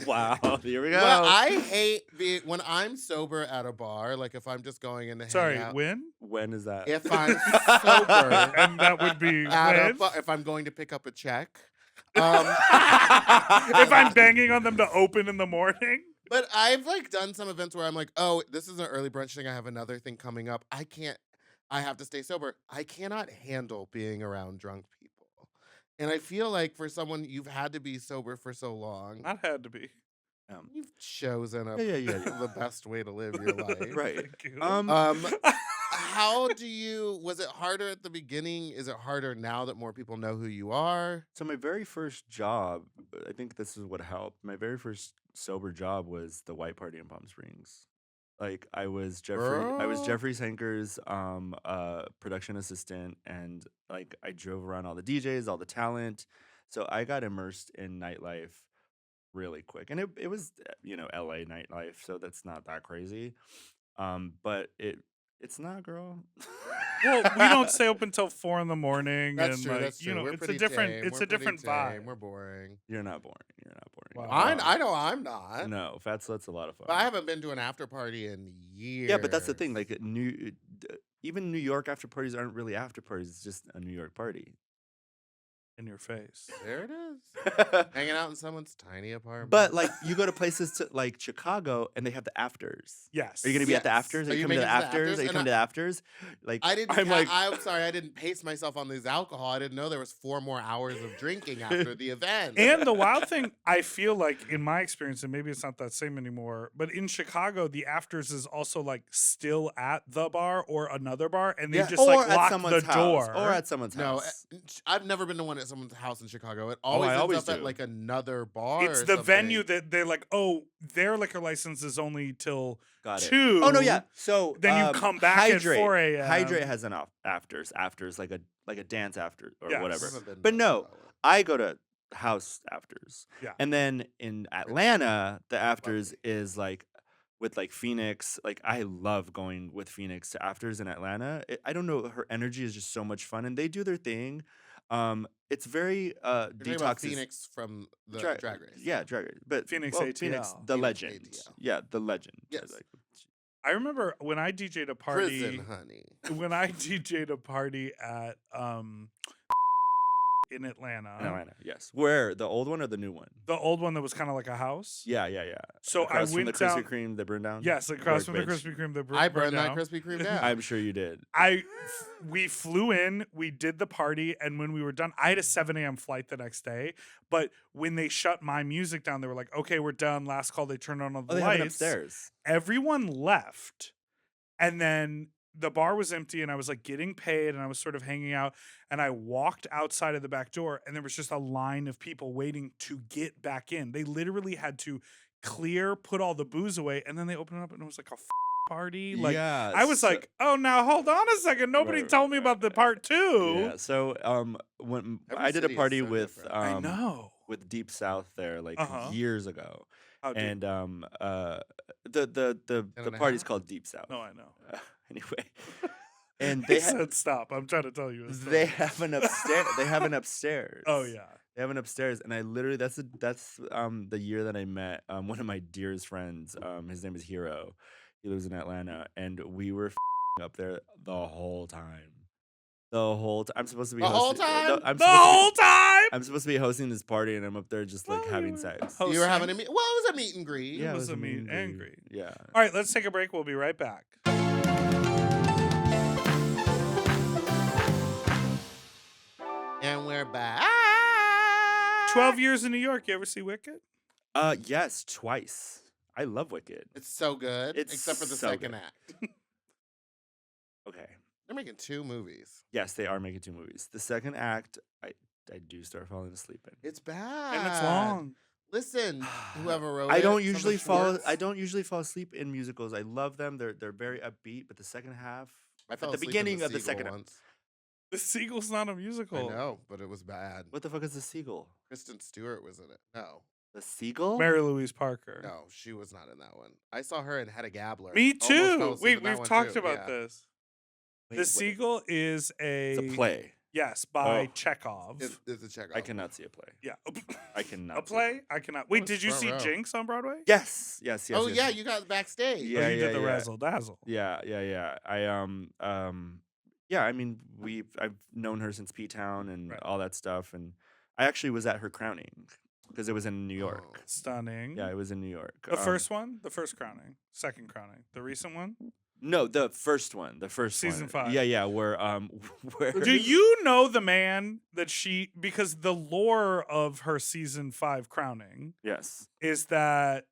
Wow. Here we go. Well, I hate when I'm sober at a bar, like if I'm just going in to hang Sorry, out. when? When is that? If I'm sober And that would be at a when? bar, if I'm going to pick up a check. If I'm banging on them to open in the morning. But I've like done some events where I'm like, oh, this is an early brunch thing. I have another thing coming up. I have to stay sober. I cannot handle being around drunk people. And I feel like for someone, you've had to be sober for so long. Not had to be. You've chosen Yeah. the best way to live your life. Right. Thank you. Was it harder at the beginning? Is it harder now that more people know who you are? So my very first job, I think this is what helped. My very first sober job was the white party in Palm Springs. Like I was Girl. Jeffrey Sanker's production assistant, and like I drove around all the DJs, all the talent. So I got immersed in nightlife really quick. And it was LA nightlife, so that's not that crazy. But it's not, girl. Well, we don't stay open until 4 in the morning. That's and true. like, That's true. We're it's a pretty different tame. it's We're a different pretty tame. vibe. We're boring. You're not boring. You're not boring. Wow. I know I'm not. No, Fat Slut's a lot of fun. But I haven't been to an after party in years. Yeah, but that's the thing. Like even New York after parties aren't really after parties. It's just a New York party. In your face. There it is. Hanging out in someone's tiny apartment. But like you go to places like Chicago and they have the afters. Yes. Are you gonna be at the Yes. afters? Are Are you you coming to the making it to the afters? afters? Are you And coming to the afters? Like I'm sorry, I didn't pace myself on these alcohol. I didn't know there was 4 more hours of drinking after the event. And the wild thing, I feel like in my experience, and maybe it's not that same anymore, but in Chicago, the afters is also like still at the bar or another bar, and they Yeah. just or like at lock someone's the house. door. Or at someone's No, house. I've never been to one at someone's house in Chicago. It I always ends always up at do. like another bar. It's or the something. venue that they're like, oh, their liquor license is only till Got it. 2. Oh no, yeah. So Then you come back at Hydrate. 4 a.m. Hydrate has an afters like a dance after or Yes. whatever. I haven't been But to no, Chicago. I go to house afters. Yeah. And then in Atlanta, the afters is like with like Phoenix. Like I love going with Phoenix to afters in Atlanta. I don't know, her energy is just so much fun and they do their thing. It's very You're talking about detox. Phoenix from the Drag Race. Yeah, Drag Race. But Phoenix Phoenix, ATL. the Phoenix legend. ATL. Yeah, the legend. Yes. Like, I remember when I DJ'd a party. Prison, honey. When I DJ'd a party at in Atlanta. In Atlanta, yes. Where? The old one or the new one? The old one that was kind of like a house. Yeah. So Across I from the went Krispy down. Kreme that burned down? Yes, across from the Bridge. Krispy Kreme that I burned burned that down. Krispy Kreme down. I'm sure you did. We flew in, we did the party, and when we were done, I had a 7 a.m. flight the next day. But when they shut my music down, they were like, "Okay, we're done. Last call." They turned on all the They have it lights. upstairs. Everyone left, and then the bar was empty, and I was like getting paid, and I was sort of hanging out, and I walked outside of the back door, and there was just a line of people waiting to get back in. They literally had to put all the booze away, and then they opened it up, and it was like a party. Like, Yeah, I was like, "Oh, now hold on a second. Nobody Right, told me about the part 2. Yeah. So when Every I did a city is party so with different. I know. with Deep South there like Uh-huh. years ago. How deep? And the and a party's half? called Deep South. No, I know. Anyway. And They they said stop. I'm trying to tell you. A story. they have an upstairs. They have an upstairs. Oh yeah. They have an upstairs, and I literally that's the year that I met one of my dearest friends. His name is Hero. He lives in Atlanta, and we were up there the whole time. The whole time. I'm supposed to be The whole hosting- time? No, I'm The supposed to be- whole time. I'm supposed to be hosting this party, and I'm up there just like Oh, you having were sex. hosting. You were having a meet. Well, it was a meet and greet. Yeah, was a meet and greet. Yeah. All right, let's take a break. We'll be right back. And we're back. 12 years in New York. You ever see Wicked? Yes, twice. I love Wicked. It's so good, It's except for the so second good. act. Okay. They're making 2 movies. Yes, they are making 2 movies. The second act, I do start falling asleep in. It's bad. And it's long. Listen, whoever wrote I it, don't Summer usually fall. Schwartz, I don't usually fall asleep in musicals. I love them. They're very upbeat. But the second half, I fell at the asleep in beginning of the Seagull second. once. The Seagull's not a musical. I know, but it was bad. What the fuck is the seagull? Kristen Stewart was in it. No, The seagull? Mary Louise Parker. no, she was not in that one. I saw her in Hedda Gabler. Me Almost fell too. asleep in that We've one, talked too. about Yeah. this. Wait, The Seagull is It's a play. Yes, by Oh. Chekhov. It's a check. I cannot see a play. Yeah. I cannot. A play? I cannot. Wait, was did you front see row. Jinx on Broadway? Yes. Oh yes, yeah, yes. you got backstage. Yeah. Oh, you did the razzle dazzle. Yeah. Yeah. I mean, I've known her since P Town and Right. all that stuff, and I actually was at her crowning because it was in New York. Oh. Stunning. Yeah, it was in New York. The first one? The first crowning. Second crowning. The recent one? No, the first one. The first Season one. 5. Yeah, where where Do you know the man that because the lore of her season 5 crowning Yes. is that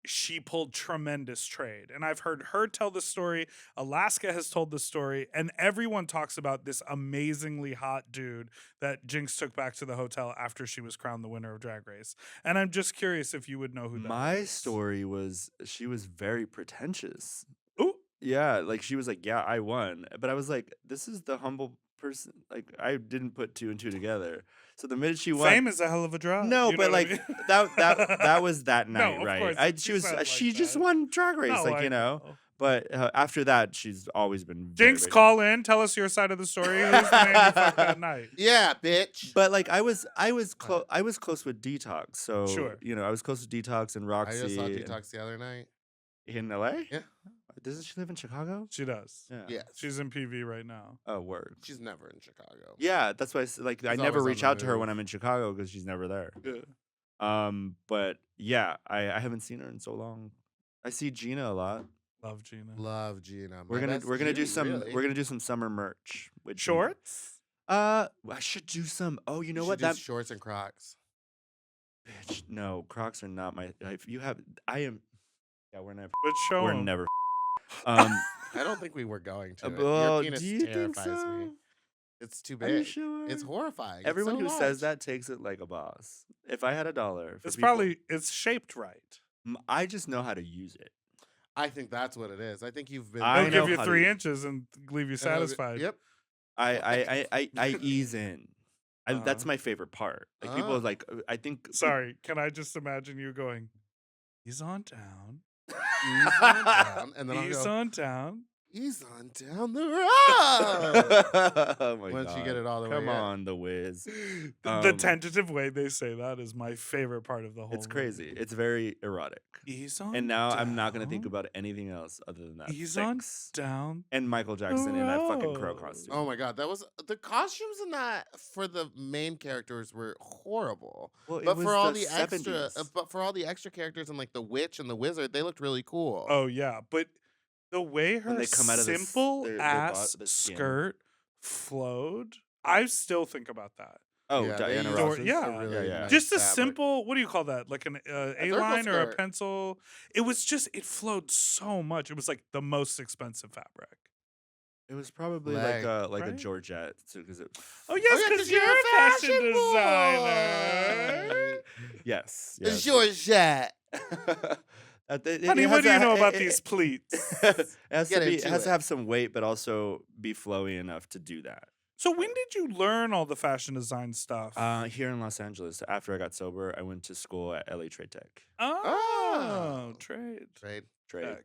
she pulled tremendous trade. And I've heard her tell the story. Alaska has told the story. And everyone talks about this amazingly hot dude that Jinx took back to the hotel after she was crowned the winner of Drag Race. And I'm just curious if you would know who that My is. story was she was very pretentious. Ooh. Yeah, like she was like, "Yeah, I won," but I was like, "This is the humble person." Like I didn't put 2 and 2 together. So the minute she won, Fame is a hell of a drug. no, you but know what I like mean? that was that No, night, of right? course, She it's was not like she just that. won Drag Race, No, like I you know. But after that, she's always been very, Jinx, very- call in. Tell us your side of the story. Who's the man you fucked that night? Yeah, bitch. But like I was close with Detox, so Sure. you know I was close with Detox and I Roxy. just saw and- Detox the other night. in LA. Yeah. Doesn't she live in Chicago? She does. Yeah. Yes. She's in PV right now. Oh, word. She's never in Chicago. Yeah, that's why like I She's never always on reach the out to her when move. I'm in Chicago because she's never there. Yeah. But yeah, I haven't seen her in so long. I see Gina a lot. Love Gina. Love Gina. We're My gonna best we're gonna do Gina, some really. we're gonna do some summer merch. With Gina. Shorts? I should do some. Oh, you know should what? do That shorts and Crocs. bitch. No, Crocs are not my. If you have, I am. Yeah, we're never. But show We're 'em. never. I don't think we were going to. It. well, Your penis do you think terrifies so? me. It's too Are you big. sure? It's horrifying. It's Everyone so who says large. that takes it like a boss. If I had $1 for It's people- probably it's shaped right. I just know how to use it. I think that's what it is. I think you've been. I They'll know give you how to 3 use it. inches and leave you And it'll be- satisfied. Yep. I ease in. That's Uh-huh. my favorite part. Like people Ah. like I think. Sorry, can I just imagine you going, he's on town. Ease on down, and then I'll He's go. on town. He's on down the road. Oh my Once you god! get it all the way Come in. on, the Wiz. The tentative way they say that is my favorite part of the whole It's crazy. movie. It's very erotic. Ease on And now I'm not gonna think down. about anything else other than that. Ease on Sex down and Michael the Jackson in that fucking crow road. costume. Oh my god, that was the costumes in that for the main characters were horrible. Well, it But was for all the the extra, 70s. but for all the extra characters and like the witch and the wizard, they looked really cool. Oh yeah, but the way When her they come out of simple ass the skin. skirt flowed, I still think about that. Oh, Yeah, they Diana used Ross. a yeah. really Yeah. nice Just a fabric. simple, what do you call that? Like an A circle line or a skirt. pencil? It was just, it flowed so much. It was like the most expensive fabric. It was probably Leg, like a right? Georgette, because it. Oh yes, yeah, because you're a fashion designer. boy. Yes. Georgette. Honey, what do you know about these pleats? It has Get to be. into It has it. to have some weight, but also be flowy enough to do that. So when did you learn all the fashion design stuff? Here in Los Angeles, after I got sober, I went to school at LA Trade Tech. Oh, trade. Right. Trade. Tech.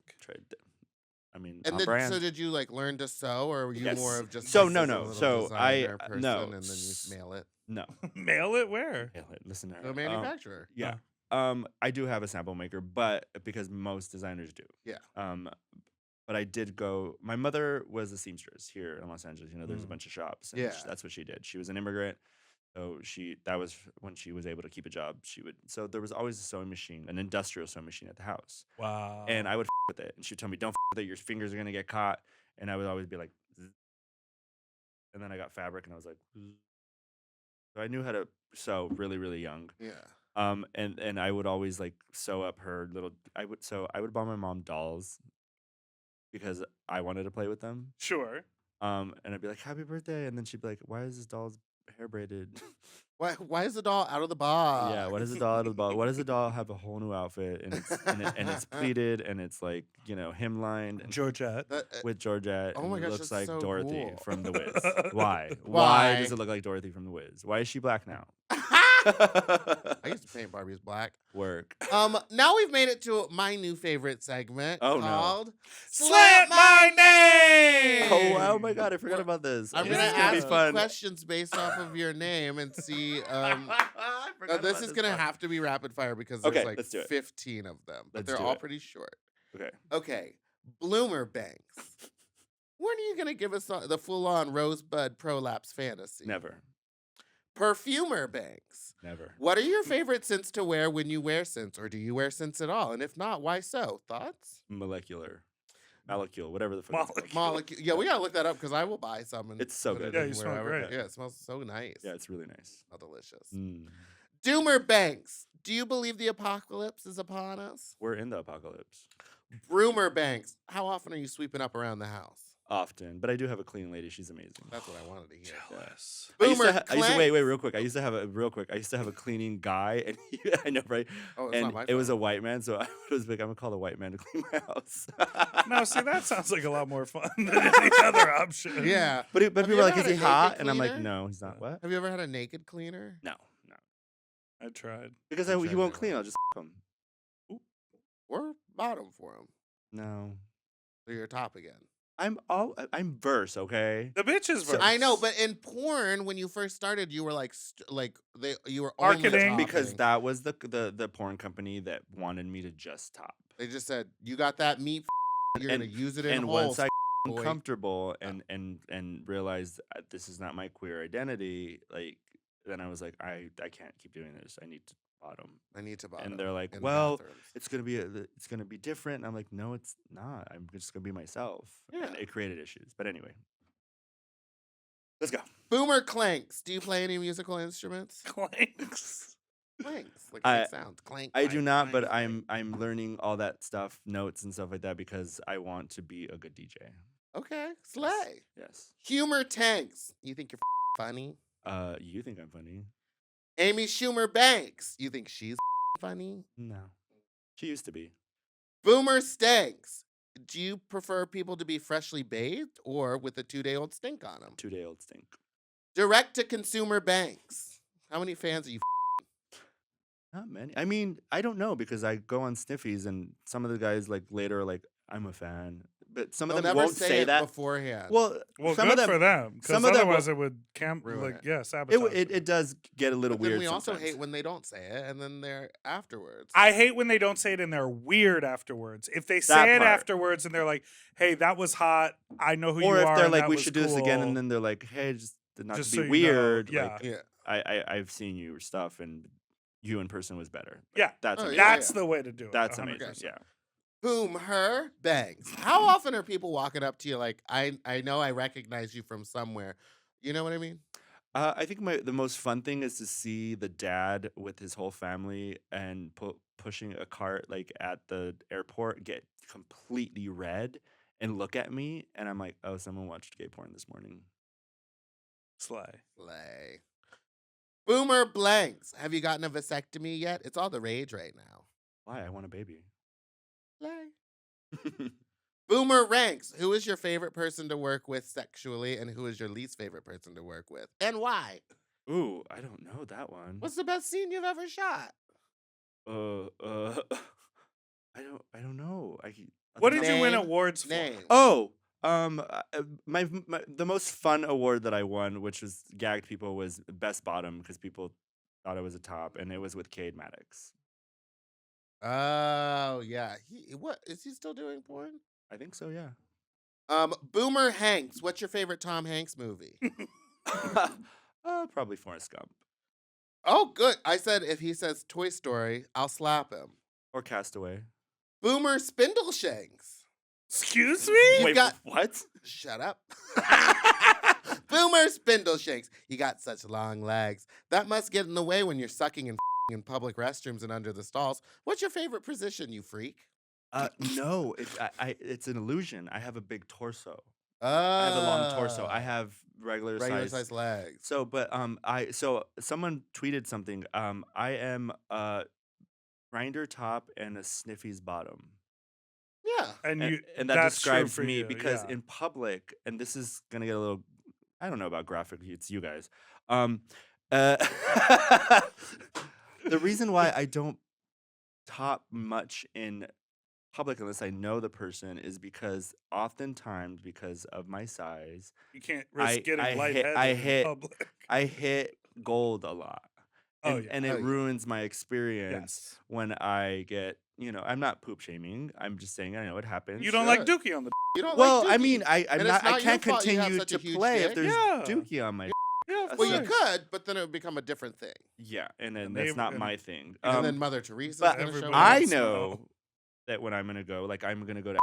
I mean, And on then, brand. so did you like learn to sew, or were you Yes. more of just So, like, no, this no. little So, designer I- person, no. and then you mail it No. Mail it where? Listen to her. to a manufacturer? Yeah. I do have a sample maker, but because most designers do. Yeah. But I did go. My mother was a seamstress here in Los Angeles. You know, there's a bunch of shops. And Yeah. that's what she did. She was an immigrant, so that was when she was able to keep a job. So there was always a sewing machine, an industrial sewing machine at the house, Wow. and I would with it, and she'd tell me, "Don't with it. Your fingers are gonna get caught." And I would always be like, "Zzz." And then I got fabric, and I was like, "Zzz." So I knew how to sew really, really young. Yeah. And I would always like sew up her little. I would buy my mom dolls because I wanted to play with them. Sure. And I'd be like, "Happy birthday," and then she'd be like, "Why is this doll's hair braided?" Why is the doll out of the box? Yeah, what is the doll out of the ball? Why does the doll have a whole new outfit and it's pleated and it's like hemlined and Georgette. with Georgette? Oh and my it gosh, looks that's like so Dorothy cool. from The Wiz. Why? Why Why? does it look like Dorothy from The Wiz? Why is she black now? I used to paint Barbies black. Work. Now we've made it to my new favorite segment Oh, no. called Slap my name! Oh my god, I forgot about this. I'm This gonna is ask be you fun. questions based off of your name and see. I forgot This about is gonna part. have to be rapid fire because there's Okay, like let's do it. 15 of them, but Let's they're do all it. pretty short. Okay. Okay, Bloomer Banks. When are you gonna give us the full-on Rosebud Prolapse fantasy? Never. Perfumer Banks. Never. What are your favorite scents to wear when you wear scents, or do you wear scents at all? And if not, why so? Thoughts? Molecule, whatever the fuck. it's called. Molecule. Yeah, we gotta look that up because I will buy some. And It's so put it good. Yeah, in you smell wherever. great. Yeah, it smells so nice. Yeah, it's really nice. Smell delicious. Mm. Doomer Banks. Do you believe the apocalypse is upon us? We're in the apocalypse Broomer Banks. How often are you sweeping up around the house? often, but I do have a clean lady. She's amazing. That's what I wanted to hear. Jealous. Boomer Wait, Clanks. real quick. I used to have a cleaning guy, and I know, right? Oh, it's And not my it was fault. a white man, so I was like, I'm gonna call the white man to clean my house. No, see, that sounds like a lot more fun than any other option. Yeah. But Have people you are ever like, is had he a hot? naked And I'm like, cleaner? no, he's not. What? Have you ever had a naked cleaner? No. I tried. Because I'm he sure won't they clean. will. I'll just him. Or bottom for him. No. So you're top again. I'm verse, okay? The bitches So- verse. I know, but in porn, when you first started, you were like, you were only Marketing. topping. Because that was the porn company that wanted me to just top. They just said, you got that meat, you're And- gonna use it in And holes. once I boy. comfortable and realized this is not my queer identity, like then I was like, I can't keep doing this. I need to bottom. I need to bottom. And they're like, in well, bathrooms. it's gonna be different. And I'm like, no, it's not. I'm just gonna be myself. And Yeah. it created issues. But anyway, let's go. Boomer Clanks. Do you play any musical instruments? Clanks. Clanks, like I- clank sounds. Clank. I do clank, not, but clank, I'm learning all that stuff, notes and stuff like that, because I want to be a good DJ. Okay, slay. Yes. Humor Tanks. You think you're funny? You think I'm funny? Amy Schumer Banks. You think she's funny? No. She used to be. Boomer Stanks. Do you prefer people to be freshly bathed or with a 2-day-old stink on them? 2-day-old stink. Direct to consumer banks. How many fans are you? Not many. I mean, I don't know because I go on Sniffies and some of the guys like later are like, I'm a fan. but some of They'll them never won't say it that. beforehand. Well, Well, some good of them for them, because some of them otherwise will, it would Ruin it. sabotage. it does get a little But then weird we also sometimes. hate when they don't say it, and then they're afterwards. I hate when they don't say it and they're weird afterwards. If they That say it part. afterwards and they're like, "Hey, that was hot. I know who Or you if are." they're and like, that we was should do this again, cool," and then they're like, hey, just not just to so be you know, weird, yeah, like Yeah. I've seen your stuff and you in person was better. Like, yeah, that's Oh, amazing. yeah, that's the way to do it. That's 100%. amazing. Yeah. Whom, her, bangs. How often are people walking up to you like, I know I recognize you from somewhere? You know what I mean? I think the most fun thing is to see the dad with his whole family and pushing a cart like at the airport get completely red and look at me, and I'm like, oh, someone watched gay porn this morning. Slay. Slay. Boomer blanks. Have you gotten a vasectomy yet? It's all the rage right now. Why? I want a baby. Slay. Boomer ranks. Who is your favorite person to work with sexually, and who is your least favorite person to work with, and why? Ooh, I don't know that one. What's the best scene you've ever shot? I don't know. What did you win Name, awards for? Name. Oh, my the most fun award that I won, which was gagged people, was best bottom because people thought I was a top, and it was with Cade Maddox. Oh yeah. What is he still doing porn? I think so, yeah. Boomer Hanks. What's your favorite Tom Hanks movie? Probably Forrest Gump Oh, good. I said if he says Toy Story, I'll slap him. or Castaway. Boomer Spindleshanks. Excuse me? You Wait, got- what? Shut up. Boomer Spindleshanks. You got such long legs. That must get in the way when you're sucking and in public restrooms and under the stalls. What's your favorite position, you freak? No, it's an illusion. I have a big torso. I I have a long torso. I have regular size legs. So, but someone tweeted something. I am a grinder top and a sniffies bottom. Yeah. And And that that's true describes for me you, because yeah. in public, and this is gonna get a little, I don't know about graphic, it's you guys. The reason why I don't top much in public unless I know the person is because oftentimes because of my size, You can't risk getting I hit- lightheaded I in hit- public. I hit gold a lot. Oh, And, yeah. and it Oh, yeah. ruins my experience Yes. when I get, I'm not poop shaming. I'm just saying I know it happens. You don't like should. Dookie on the You don't Well, like I Dookie. mean, I'm And it's not. I not your can't fault you have continue such a to huge play if dick. there's Yeah. dookie on my. Yeah, of Well, you course. could, but then it would become a different thing. Yeah, and then And that's they- not and- my thing. And then Mother Teresa's but gonna show everybody up. I else know that when I'm gonna go, like I'm gonna go to.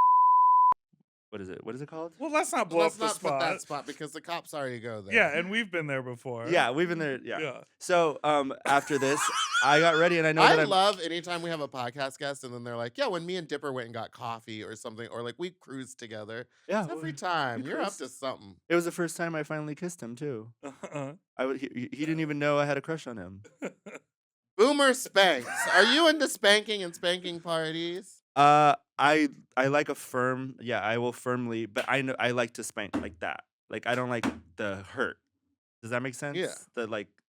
What is it? What is it called? Well, let's not blow Let's up the not put that spot. spot because the cops already go there. Yeah, and we've been there before. Yeah, we've been there. Yeah. Yeah. So after this, I got ready, and I know I that I'm. love anytime we have a podcast guest and then they're like, yeah, when me and Dipper went and got coffee or something, or like we cruised together. Yeah, It's every we time. You're up cruised. to something. It was the first time I finally kissed him too. He didn't even know I had a crush on him. Boomer Spanks. Are you into spanking and spanking parties? I like a firm. Yeah, I will firmly, but I like to spank like that. Like I don't like the hurt. Does that make sense? Yeah.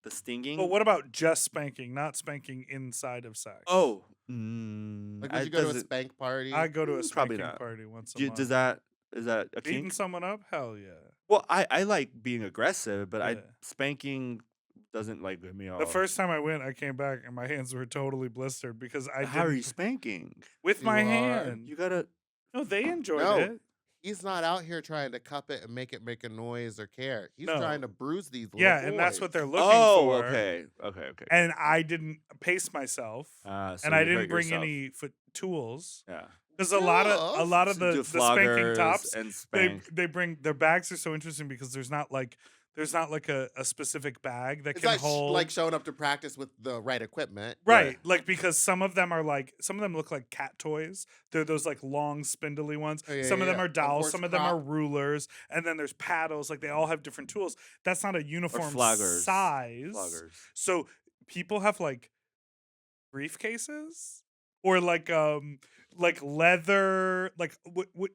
The stinging. But what about just spanking, not spanking inside of sex? Oh, Like, would you go to a spank party? I go to a Probably spanking not. party once a month. Is that a Beating kink? someone up? Hell yeah. Well, I like being aggressive, but Yeah. spanking doesn't like get me off. The first time I went, I came back and my hands were totally blistered because I How are didn't- you spanking? with my You are. hand. You gotta. No, they enjoyed No. it. He's not out here trying to cup it and make it make a noise or care. He's No. trying to bruise these little Yeah, and that's what boys. they're looking Oh, for. okay. And I didn't pace myself, So and I you didn't hurt bring yourself. any foot tools Yeah. because a lot of Tools? the Do spanking floggers tops and they spank. they bring their bags are so interesting because there's not like a specific bag that It's can like, hold like showing up to practice with the right equipment. right like because some of them look like cat toys. They're those like long spindly ones. Oh, yeah, Some of yeah, them yeah. are A dolls, horse some of them are crop. rulers, and then there's paddles. Like they all have different tools. That's not a uniform floggers. size. Floggers. So people have like briefcases or like leather, like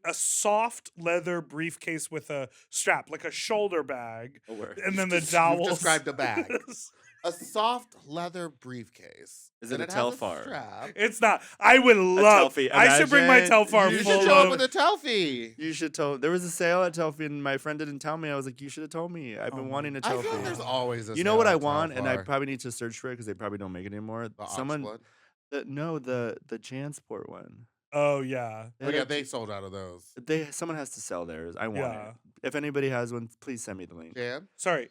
a soft leather briefcase with a strap, like a shoulder bag, A word. and then the You've dowels. described a bag. a soft leather briefcase. Is it and a it has Telfar? strap. It's not. I would love. Telfie. I should bring my Imagine Telfar You you should full show up of. with a Telfie. You should tell. There was a sale at Telfie, and my friend didn't tell me. I was like, you should have told me. I've Oh been my wanting a I feel like Telfie. there's always a You know sale what I at want, and I Telfar. probably need to search for it because they probably don't make it anymore. The Someone, Oxblood. the Jansport one. Oh yeah. Oh, yeah, they sold out of those. Someone has to sell theirs. I want Yeah. it. If anybody has one, please send me the link. Jan? Sorry.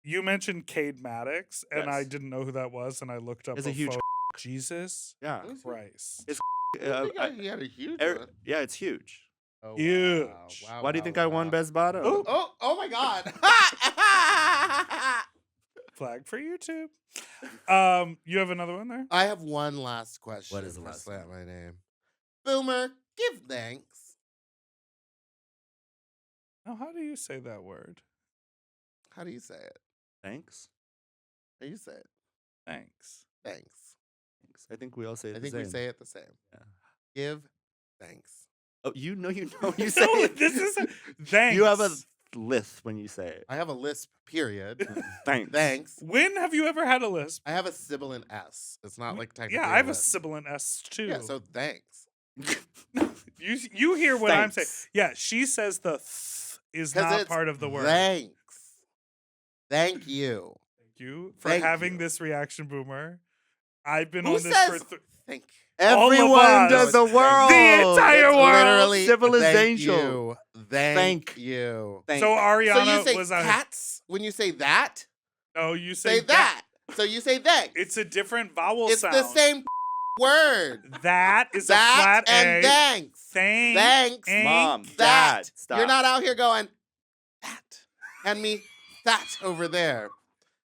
You mentioned Cade Maddox, and I Yes. didn't know who that was, and I looked up It's a huge photo. Jesus Yeah. Christ. It's- I didn't think he had a huge one. Yeah, it's huge. Oh, Huge. Wow, Why do you think I won wow. Best Bottom? Oh. Oh my God. Flag for YouTube. You have another one there? I have one last question. What is the for last Slap one? My Name. Boomer, give thanks. Now, how do you say that word? How do you say it? Thanks. How do you say it? Thanks. Thanks. Thanks. I think we all say it I the think same. we say it the same. Yeah. Give thanks. Oh, you know, you say No, it. this is thanks. You have a lisp when you say it. I have a lisp, period. Thanks. Thanks. When have you ever had a lisp? I have a sibilant S. It's not like technically. Yeah, I have a lisp. sibilant S too. Yeah, so thanks. you hear what I'm saying? Thanks. Yeah, she says the th is 'Cause not it's part of the word. Thanks. Thank you. Thank you for Thank having you. this reaction, Boomer. I've been Who on this says for. thank you? All of Everyone us. does the world. The entire It's world. literally Civilization. Thank you. Thank So So Ariana you say was on. cats when you say that? No, you Say that. So you say thanks. It's a different vowel It's sound. the same word. That is That a flat and A. thanks. Thanks. Thanks. Mom, That. Dad, stop. You're not out here going, that. Hand me that over there.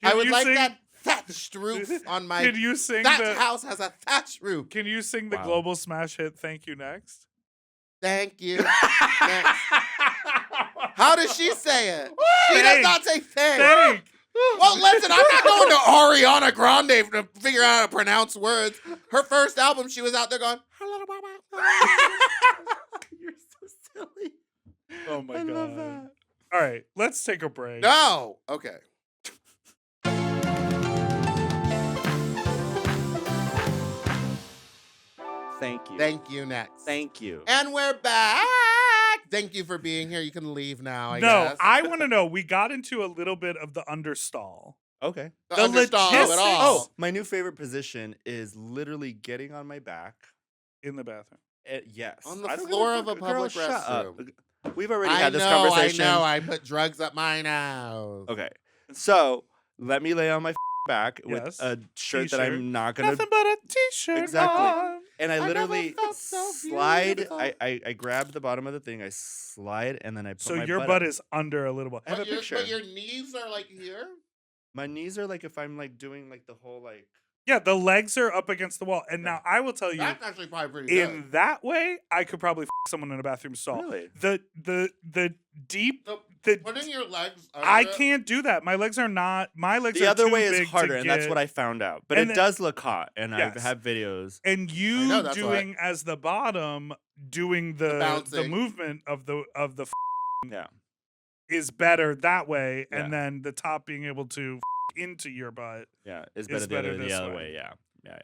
Can I would you like sing- that thatched roof on my. Can you sing That the? house has a thatched roof. Can you sing the Wow. global smash hit? Thank you next. Thank you. Thanks. How does she say it? She does Thank. not say thanks. Thank. Well, listen, I'm not going to Ariana Grande to figure out how to pronounce words. Her first album, she was out there going, You're so silly. Oh my I god. love that. All right, let's take a break. no. Okay. Thank you. Thank you next. Thank you. And we're back. Thank you for being here. You can leave now, I No, guess. I want to know. We got into a little bit of the understall. Okay. The the understall of it logistics- all. Oh, my new favorite position is literally getting on my back. In the bathroom. Yes. On the I don't give floor of fuck. a Girl, public shut up. restroom. We've already I had this know, conversation. I know. I put drugs up my nose. Okay. So let me lay on my back with Yes. a shirt that T-shirt. I'm not gonna. Nothing but a t-shirt Exactly. on. And I I never literally felt so slide. beautiful. I grab the bottom of the thing. I slide and then I put So my your butt butt up. is under a little bit. I have a But your- picture. But your knees are like here? My knees are like if I'm like doing like the whole like. Yeah, the legs are up against the wall. And now I will tell you, That's actually probably pretty in good. that way, I could probably someone in a bathroom stall. Really? The deep So the putting your legs under I it- can't do that. My legs are not. My legs The are other too way big is harder, to and that's get- what I found out. But And it then- does look hot, and I've Yes. had videos. And you know, that's doing as the bottom, doing the bouncing. movement of the Yeah. is better that way, Yeah. and then the top being able to into your butt. Yeah, it's Is better the better this other way. way. Yeah, yeah,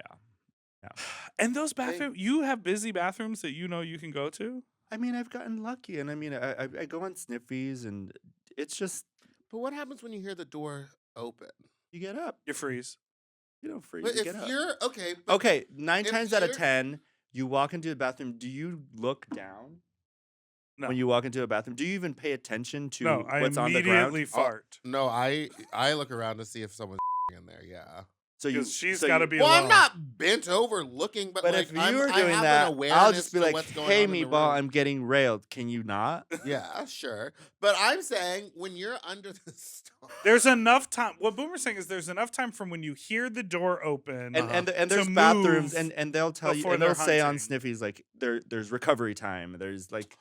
yeah. And those bathrooms, you have busy bathrooms that you know you can go to. I mean, I've gotten lucky, and I mean, I go on sniffies, and it's just But what happens when you hear the door open? you get up, You freeze. you don't freeze, But you if get up. you're okay, but Okay, 9 if times out of you're- 10, you walk into the bathroom. Do you look down No. when you walk into a bathroom? Do you even pay attention to No, I what's on the ground? immediately fart. no, I look around to see if someone's in there. Yeah. So you, Because she's so got to you- be Well, alone. I'm not bent over looking, but But like if you I'm, were I doing have an that, I'll awareness just be to like, what's going "Hey, on in the meatball, room." I'm getting railed. Can you not?" Yeah, sure. But I'm saying when you're under the stall, There's enough time. What Boomer's saying is there's enough time from when you hear the door open. And to there's bathrooms, move and they'll tell you, before and they'll they're say on hunting. sniffies like there's recovery time. There's like,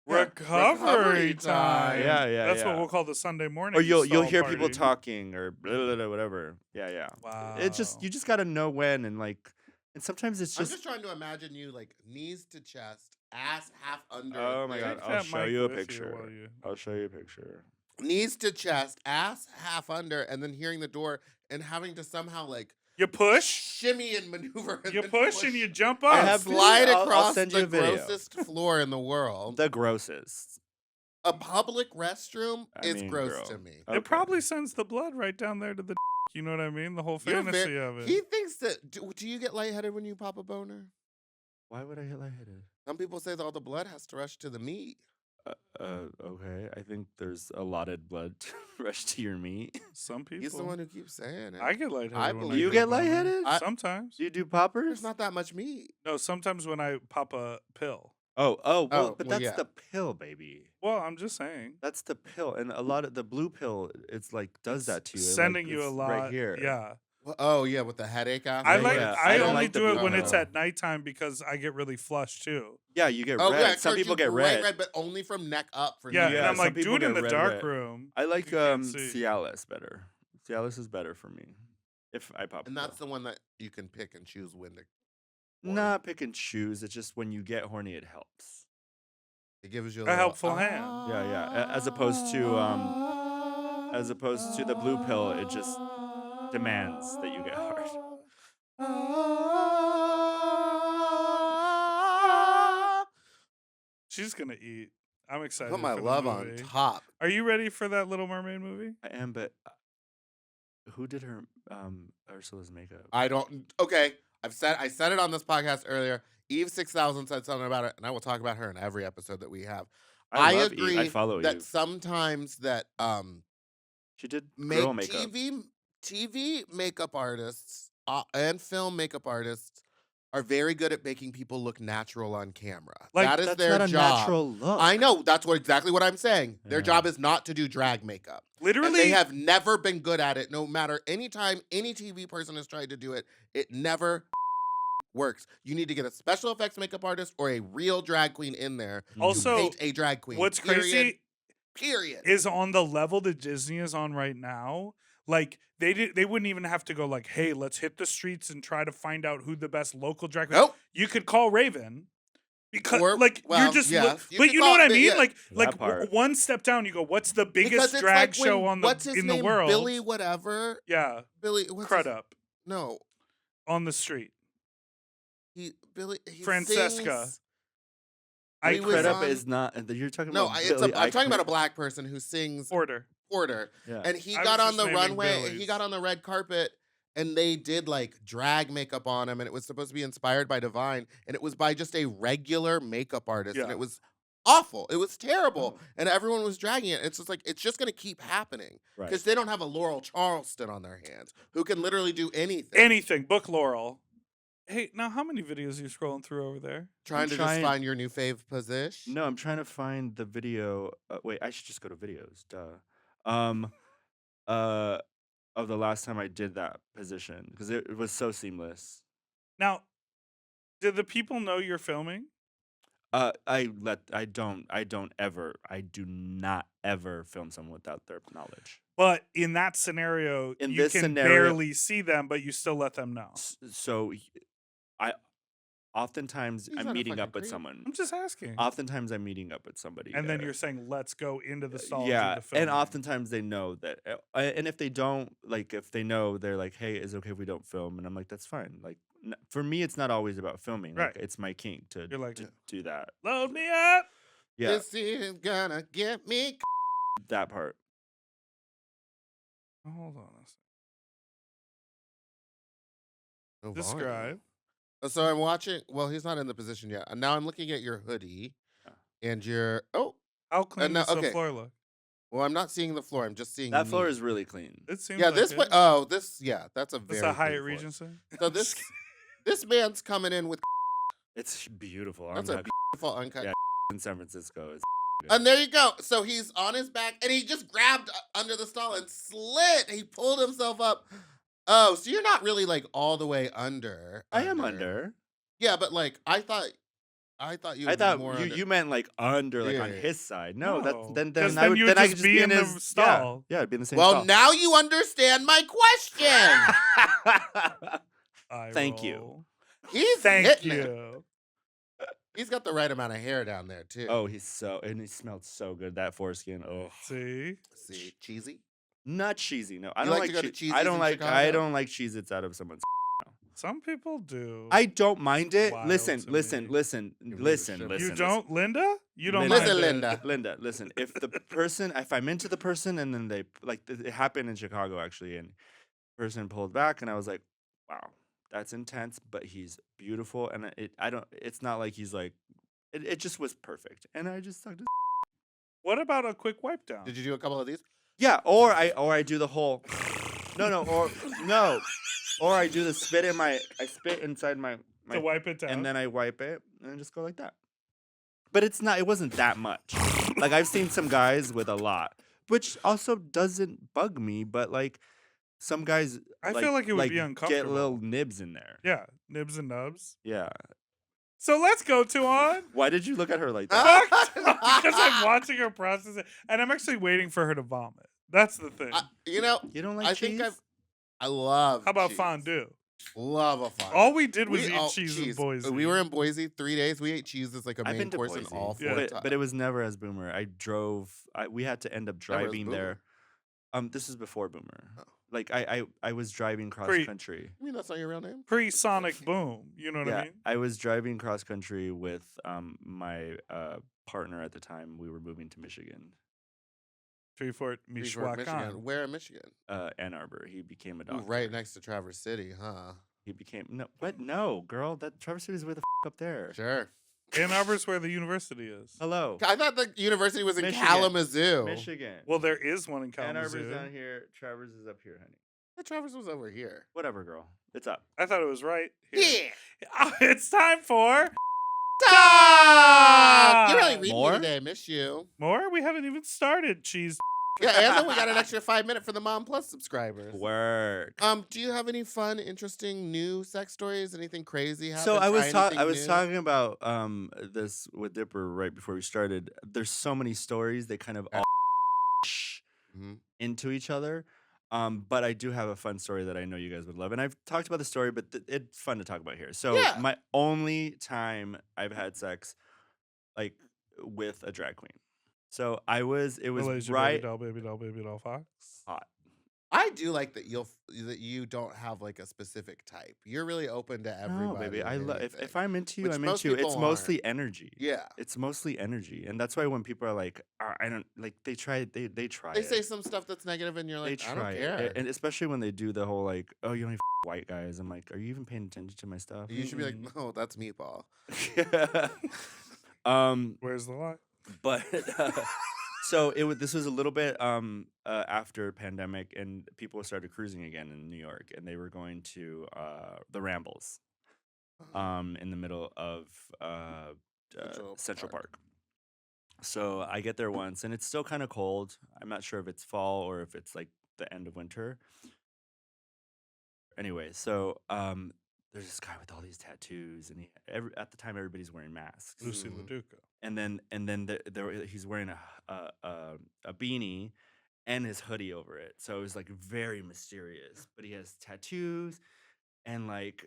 recovery time. Yeah, That's yeah. what we'll call the Sunday morning. or you'll stall hear people party. talking or blah, blah, blah, whatever. Yeah. Wow. It's just you just got to know when, and like, and sometimes it's I'm just. just trying to imagine you like knees to chest, ass half under. Oh my there. God, Take I'll that show mic you a with picture. while you- I'll show you a picture. knees to chest, ass half under, and then hearing the door and having to somehow like You push, shimmy and maneuver and you then push, and you jump I up. have slide video. I'll across send you the a video. grossest floor in the world. The grossest. A public restroom I is mean, gross girl. to me. Okay. It probably sends the blood right down there to the. You know what I mean? The whole You're fantasy of it. He thinks that. Do you get lightheaded when you pop a boner? Why would I get lightheaded? Some people say that all the blood has to rush to the meat. Okay. I think there's allotted blood to rush to your meat. Some people. He's the one who keeps saying it. I get lightheaded. I when believe You I get a boner. lightheaded? Sometimes. Do you do There's poppers? not that much meat. No, sometimes when I pop a pill. But well, that's yeah. the pill, baby. Well, I'm just saying. That's the pill, and a lot of the blue pill, it's like does that to you. Sending like, you a it's lot. right here. Yeah. Well, oh yeah, with the headache after. I Yeah, like. yeah. I I don't only like the do it blue when it's pill. at nighttime because I get really flushed too. Yeah, you get Oh red. yeah, it Some starts people you get bright red. but only from neck up. For Yeah, me. and I'm some like, do people it in get the red, dark red. room. I like You can't see. Cialis better. Cialis is better for me if I pop. And a that's pill. the one that you can pick and choose when to. Not pick and choose. It's just when you get horny, it helps. It gives you A helpful hand. Yeah. As opposed to the blue pill, it just demands that you get hard. She's gonna eat. I'm excited. Put my for the love on movie. top. Are you ready for that Little Mermaid movie? I am, but who did her Ursula's makeup? I don't. Okay, I said it on this podcast earlier. Eve 6000 said something about it, and I will talk about her in every episode that we have. I love Eve. agree I follow that Eve. sometimes that She did make girl makeup. TV makeup artists and film makeup artists are very good at making people look natural on camera. Like, that is That's their not a job. natural look. I know that's exactly what I'm saying. Their Yeah. job is not to do drag makeup. And Literally, they have never been good at it. No matter any time any TV person has tried to do it, it never works. You need to get a special effects makeup artist or a real drag queen in there Also, to paint a drag queen. what's Period. crazy Period. is on the level that Disney is on right now. Like they wouldn't even have to go like, hey, let's hit the streets and try to find out who the best local drag queen. Nope. You could call Raven. Because Or- like well, you're just, yes, you but could you know call what I it- mean. yeah. Like part. one step down, you go, what's the Because biggest it's drag like show when- on the what's his in name? the world? Billy whatever. Yeah, Billy what's crud his- up No. on the street. He Francesca. sings- I He was Cred up on- is not. You're talking No, about. I'm talking about a black person who sings Porter. Porter. Yeah. And he I got was on just the naming runway, and he Billy's. got on the red carpet, and they did like drag makeup on him, and it was supposed to be inspired by Divine, and it was by just a regular makeup artist, and Yeah. it was awful. It was terrible, Oh. and everyone was dragging it. It's just like it's just gonna keep happening Right. because they don't have a Laurel Charleston on their hands who can literally do anything. Anything. Book Laurel. Hey, now how many videos are you scrolling through over there? trying to trying- just find your new fave position. No, I'm trying to find the video. Wait, I should just go to videos. Duh. Of the last time I did that position because it was so seamless. Now, do the people know you're filming? I do not ever film someone without their knowledge. But in that scenario, In you this can scenario- barely see them, but you still let them know. So, I oftentimes He's I'm not a meeting fucking up with creep. someone. I'm just asking. Oftentimes I'm meeting up with somebody, And then you're saying, let's go into the stall. yeah, and do the and filming. oftentimes they know that, and if they don't, like, if they know, they're like, "Hey, is it okay if we don't film?" And I'm like, "That's fine." Like, for me, it's not always about filming. Like, Right. it's my kink to You're like, do that. load me up. Yeah, This is gonna get me. that part. Oh, hold on a second. No volume. Describe. So I'm watching. Well, he's not in the position yet. And now I'm looking at your hoodie, and your How clean no, does the okay. floor look? Well, I'm not seeing the floor. I'm just seeing That floor me. is really clean. It seems Yeah, like this it. way. Oh, this. Yeah, that's a It's very. a Hyatt clean floor. Regency. So this man's coming in with. It's beautiful. I'm That's a happy beautiful uncut. Yeah. in San Francisco. It's good. And there you go. So he's on his back, and he just grabbed under the stall and slid. He pulled himself up. Oh, so you're not really like all the way under. I am under. Yeah, but like I thought you. Would I thought be more you, under. you meant like under, like on Yeah. his side. No, No, that's then 'cause I then would you then would I just could just be be in in the his stall. Yeah, it'd be in the same Well, stall. now you understand my question. Eye Thank you. roll. He's Thank hitting it. you. He's got the right amount of hair down there too. Oh, he smelled so good, that foreskin. Oh, See? See, cheesy. not cheesy. No, I You don't like like. to go to I Cheezy's don't in like. I Chicago? don't like Cheez-Its out of someone's. Some people do. I don't mind it. Wild Listen, to listen, me. listen, really listen, should. listen. You don't, Linda? You don't Linda. mind Listen, it. Linda. Linda, listen. If I'm into the person, and then they like, it happened in Chicago actually, and the person pulled back, and I was like, wow, that's intense, but he's beautiful, and it's not like he's like, it just was perfect, and I just sucked his. What about a quick wipe down? Did you do a couple of these? Yeah, or I do the whole, no, or I do the spit I spit inside my to wipe it down? and then I wipe it and just go like that. But it wasn't that much. Like I've seen some guys with a lot, which also doesn't bug me, but like some guys I feel like it would be get uncomfortable. little nibs in there. Yeah, nibs and nubs. Yeah. So let's go to on. Why did you look at her like that? Because I'm watching her process it, and I'm actually waiting for her to vomit. That's the thing. You know, You don't like I cheese? think I love. How about cheese. fondue? Love a fondue. All we did was We eat all- cheese in cheese. Boise. We were in Boise 3 days. We ate cheese as like a I've main been to course in Boise, all four Yeah. times. but it was never as Boomer. I drove. We had to end up Never as driving Boomer? there. This is before Boomer. Oh. Like I was driving cross country. I mean, that's not your real name. pre-sonic boom. You know what I mean? I was driving cross country with my partner at the time. We were moving to Michigan, Freeport, Michoacan. Michigan. Where in Michigan? Ann Arbor. He became a Ooh, doctor. right next to Traverse City, huh? He became no girl. That Traverse City is way the up there. Sure. Ann Arbor's where the university is. Hello, I thought the university was in Michigan. Kalamazoo. Michigan. Well, there is one in Ann Arbor's Kalamazoo. down here. Traverse is up here, honey. The Traverse was over here. Whatever, girl. It's up. I thought it was right here. Yeah. It's time for Stop! You really read More? me today. I miss you. more. We haven't even started. Cheese. Yeah, and then we got an extra 5 minutes for the Mom Plus subscribers. Work. Do you have any fun, interesting new sex stories? Anything crazy happen? So I was Try anything I was new? talking about this with Dipper right before we started. There's so many stories they kind of all Mhm. into each other. But I do have a fun story that I know you guys would love, and I've talked about the story, but it's fun to talk about here. So Yeah. my only time I've had sex, like with a drag queen. So it was Malaysia, right baby doll, fox. hot. I do like that you don't have like a specific type. You're really open to everybody. No, baby, I and love anything. if I'm into you, Which I'm most into you. people It's mostly energy. Yeah. It's mostly energy, and that's why when people are like, I don't like, they try They it. say some stuff that's negative, and you're They like, I try don't it, care. and especially when they do the whole like, oh, you only white guys. I'm like, are you even paying attention to my stuff? You should be like, no, that's Meatball. Where's the lie? But so this was a little bit after pandemic, and people started cruising again in New York, and they were going to the Rambles in the middle of Central Park. So I get there once, and it's still kind of cold. I'm not sure if it's fall or if it's like the end of winter. Anyway, so there's this guy with all these tattoos, and at the time everybody's wearing masks. Lucy Mhm. LaDuca. And then he's wearing a beanie and his hoodie over it, so it was like very mysterious. But he has tattoos, and like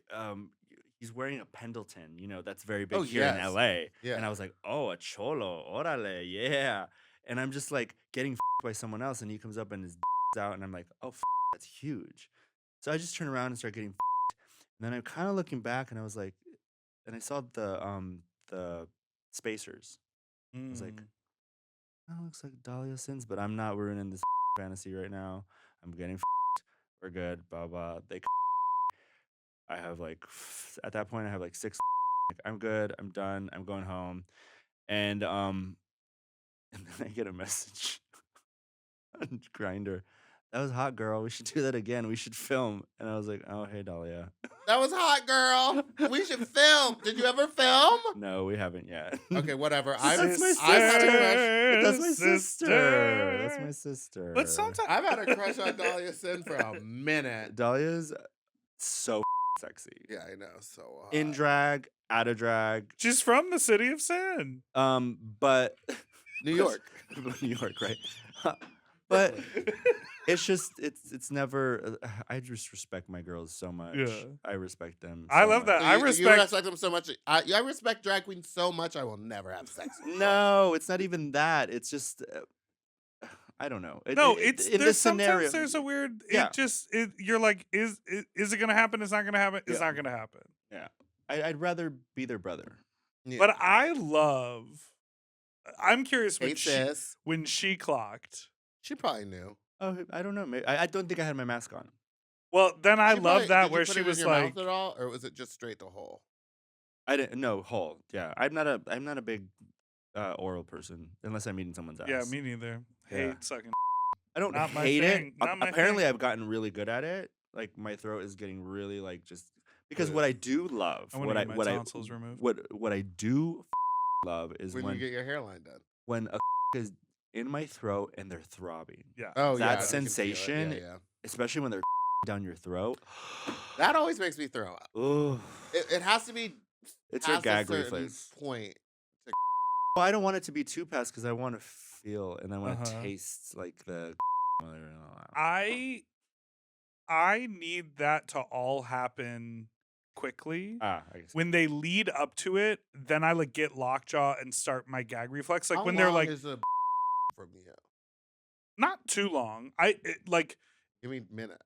he's wearing a Pendleton. That's very big Oh, here in yes. L.A. Yeah. And I was like, oh, a cholo, orale, yeah. And I'm just like getting by someone else, and he comes up and his out, and I'm like, oh, that's huge. So I just turn around and start getting. And then I'm kind of looking back, and I was like, and I saw the spacers. I was like, that looks like Dahlia Sins, but I'm not ruining this fantasy right now. I'm getting we're good, blah blah. I have like at that point I have like 6. I'm good. I'm done. I'm going home, and then I get a message on Grinder. That was hot, girl. We should do that again. We should film. And I was like, oh, hey, Dahlia. That was hot, girl. We should film. Did you ever film? No, we haven't yet. Okay, whatever. That's my I've sister. had a crush. That's my sister. That's my sister. But sometimes I've had a crush on Dahlia Sin for a minute. Dahlia's so sexy. Yeah, I know. So hot. In drag, out of drag. she's from the city of sin. But New York. New York, right? But it's just it's never. I just respect my girls so much. Yeah. I respect them. I so love that. much. I You respect. respect them so much. I respect drag queens so much. I will never have sex with them. No, it's not even that. It's just I don't know. No, it's in there's this scenario. sometimes there's a weird. Yeah. It just you're like, is it gonna happen? It's not gonna happen. It's Yeah. not gonna happen. Yeah, I'd rather be their brother. Yeah. But I love. I'm curious Hey, sis. when she clocked. She probably knew. Oh, I don't know. Maybe, I don't think I had my mask on. Well, then I She love probably- that did you where put she it in was your like, mouth at all, or was it just straight to hole? I didn't. No, whole. Yeah, I'm not a big oral person unless I'm eating someone's ass. yeah, me neither. Yeah. Hate sucking. I don't Not my hate thing, it. not my Apparently, thing. I've gotten really good at it. Like my throat is getting really like just because Good. what I do love, I wanna what I get my what I tonsils removed. what I do love is When when you get your hairline done. when a is in my throat and they're throbbing, Yeah. Oh, That yeah. I can feel it. sensation- Yeah. especially when they're down your throat. That always makes me throw up. Oh, It has to be it's your past gag a certain reflex. point. Well, I don't want it to be too past because I want to feel and I want to Uh-huh. taste like the. I need that to all happen quickly. I guess. When they lead up to it, then I like get lockjaw and start my gag reflex. Like How when they're long like is a from you? not too long. Like Give me a minute.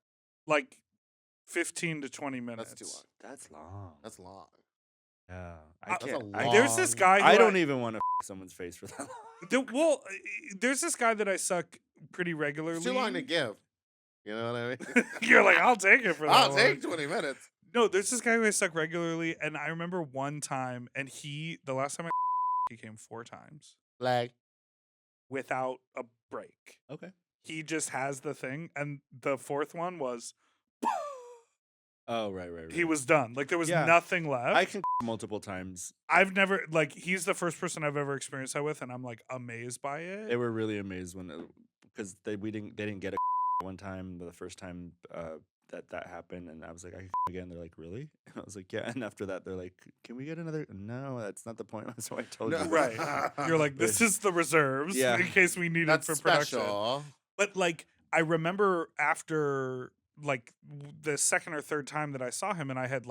15 to 20 minutes. That's too long. That's long. That's long. Yeah, I That's can't. a I, There's this guy. Who I don't even want to someone's face for that long. There's this guy that I suck pretty regularly. It's too long to give. You know what I mean? You're like, I'll take it for that. I'll long. take 20 minutes. No, there's this guy who I suck regularly, and I remember one time, and the last time he came 4 times Like, without a break. Okay. He just has the thing, and the 4th one was Oh, right. he was done. Like there was Yeah. nothing left. I can multiple times. I've never he's the first person I've ever experienced that with, and I'm like amazed by it. They were really amazed when because they didn't get a one time the first time that happened, and I was like, I can again. They're like, really? I was like, yeah. And after that, they're like, can we get another? No, that's not the point. That's what I told No. you. Right. You're like, this is the reserves Yeah. in case we need that's it for production. special. But like, I remember after like the second or third time that I saw him, and I'd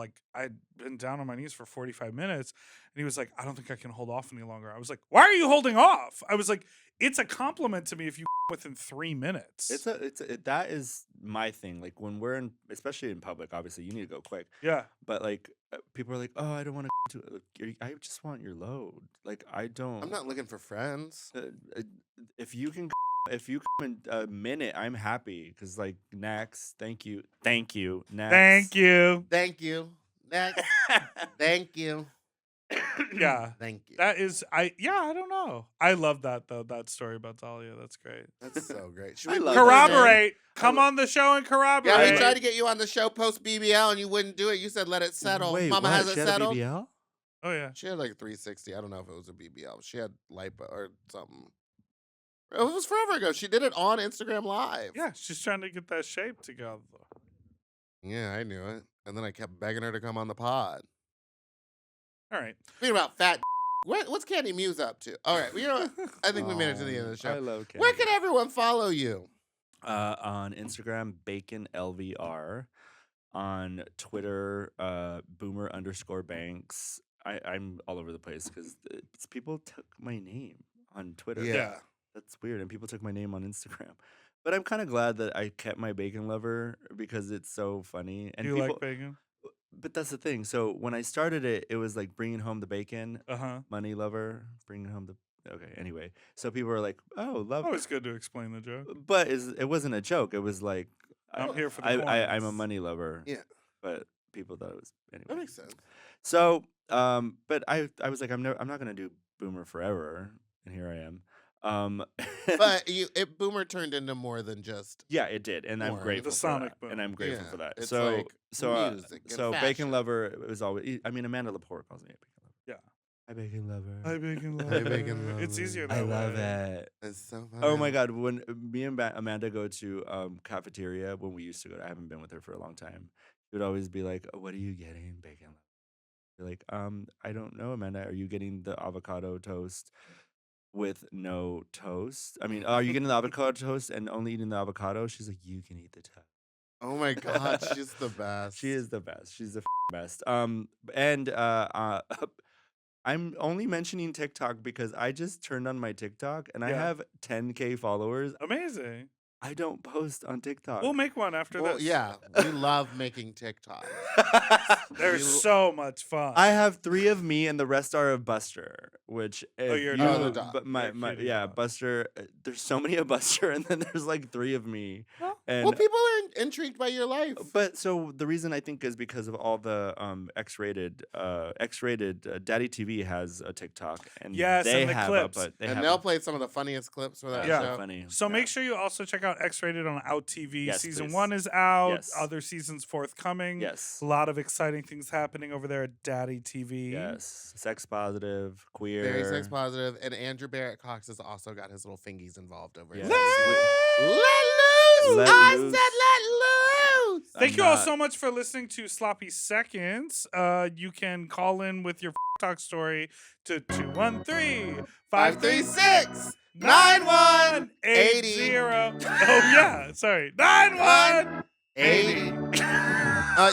been down on my knees for 45 minutes, and he was like, I don't think I can hold off any longer. I was like, why are you holding off? I was like, it's a compliment to me if you within 3 minutes. That is my thing. Like when we're especially in public, obviously you need to go quick. Yeah. But like people are like, oh, I don't want to. I just want your load. Like I don't. I'm not looking for friends. If you can, if you come in a minute, I'm happy. Cause like next, thank you, next, Thank you. Thank you. Next. Thank you. Yeah. Thank you. That is, I don't know. I love that though. That story about Dahlia. That's great. That's so great. Should I we love leave this in? Corroborate. Come on the show and corroborate. Yeah, we I- tried to get you on the show post BBL and you wouldn't do it. You said let it settle. Wait, Mama what? has it She had a settled. BBL? Oh yeah. She had like 360. I don't know if it was a BBL. She had lipo or something. It was forever ago. She did it on Instagram Live. Yeah, she's trying to get that shape together. Yeah, I knew it. And then I kept begging her to come on the pod. All right. Speaking about fat, what's Candy Muse up to? All right, well, you know what? I think we made it to the end of the I show. love Candy. Where can everyone follow you? On Instagram, Bacon LVR. On Twitter, Boomer_Banks. I'm all over the place because people took my name on Twitter. Yeah. That's weird. And people took my name on Instagram. But I'm kind of glad that I kept my bacon lover because it's so funny. And Do you people, like bacon? But that's the thing. So when I started it, it was like bringing home the bacon, Uh-huh. money lover, bringing home the. Okay, anyway. So people were like, oh, love. Always good to explain the joke. But it wasn't a joke. It was like. I'm here for the I'm a coins. money lover. Yeah. But people thought it was. Anyway. That makes sense. So, but I was like, I'm not gonna do Boomer forever, and here I am. But Boomer turned into more than just. yeah, it did, and I'm More. grateful The for sonic that, boom. and I'm grateful Yeah, for that. it's So, like so, music and so fashion. Bacon Lover was always. I mean, Amanda Lepore calls me a Bacon Lover. Yeah. Hi, Bacon Lover. Hi, bacon Hi, lover. bacon It's lover. easier I that love way. it. It's so funny. Oh my God! When me and Amanda go to cafeteria when we used to go, I haven't been with her for a long time. She would always be like, oh, "What are you getting, Bacon Lover?" You're like, I don't know, Amanda. Are you getting the avocado toast with no toast. I mean, are you getting the avocado toast and only eating the avocado? She's like, you can eat the toast. Oh my god, she's the best. She is the best. She's the best. And I'm only mentioning TikTok because I just turned on my TikTok and I Yeah. have 10K followers. Amazing. I don't post on TikTok. We'll make one after Well, this. yeah, we love making TikToks. They're We- so much fun. I have 3 of me and the rest are of Buster, which if you're a you, dog. Oh, the dog. but my, You're a my cutie yeah, dog. Buster. There's so many of Buster, and then there's like 3 of me. And Well, people are intrigued by your life. but so the reason I think is because of all the X-rated Daddy TV has a TikTok, and Yes, they and the have clips. but they And have they'll play some of the funniest clips for that Yeah. show. funny. So Yeah. make sure you also check out X-Rated on Out TV. Yes, Season please. 1 is out. Yes. Other seasons forthcoming. Yes. A lot of exciting things happening over there at Daddy TV. Yes, sex positive, queer. Very sex positive. And Andrew Barrett Cox has also got his little fingies involved over Yes. here. We- Let loose! Let I loose. said let loose! Thank I'm you all not- so much for listening to Sloppy Seconds. You can call in with your talk story to 213 536 9180. Oh, yeah. Sorry. 9180.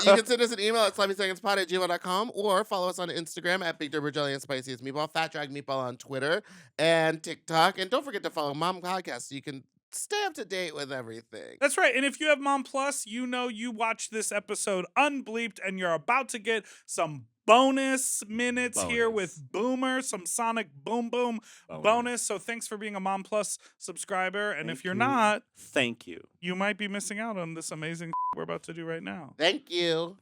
You can send us an email at sloppysecondspod@gmail.com or follow us on Instagram at Big Dipper Jelly and Spiciest Meatball, Fat Drag Meatball on Twitter and TikTok. And don't forget to follow Mom Podcast so you can stay up to date with everything. That's right. And if you have Mom Plus, you know you watch this episode unbleeped and you're about to get some bonus minutes here Bonus. with Boomer, some Sonic Boom Boom bonus. So thanks for being a Mom Plus subscriber. And if Thank you're you. not, Thank you. you might be missing out on this amazing we're about to do right now. Thank you.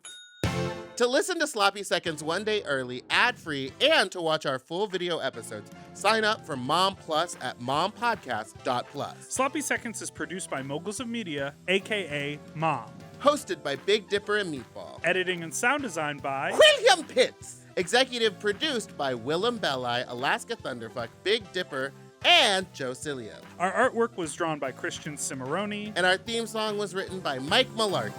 To listen to Sloppy Seconds one day early, ad-free, and to watch our full video episodes, sign up for Mom Plus at mompodcast.plus. Sloppy Seconds is produced by Moguls of Media, aka Mom. Hosted by Big Dipper and Meatball. Editing and sound design by William Pitts. Executive produced by Willem Belli, Alaska Thunderfuck, Big Dipper, and Joe Cilio. Our artwork was drawn by Christian Cimarroni. And our theme song was written by Mike Malarkey.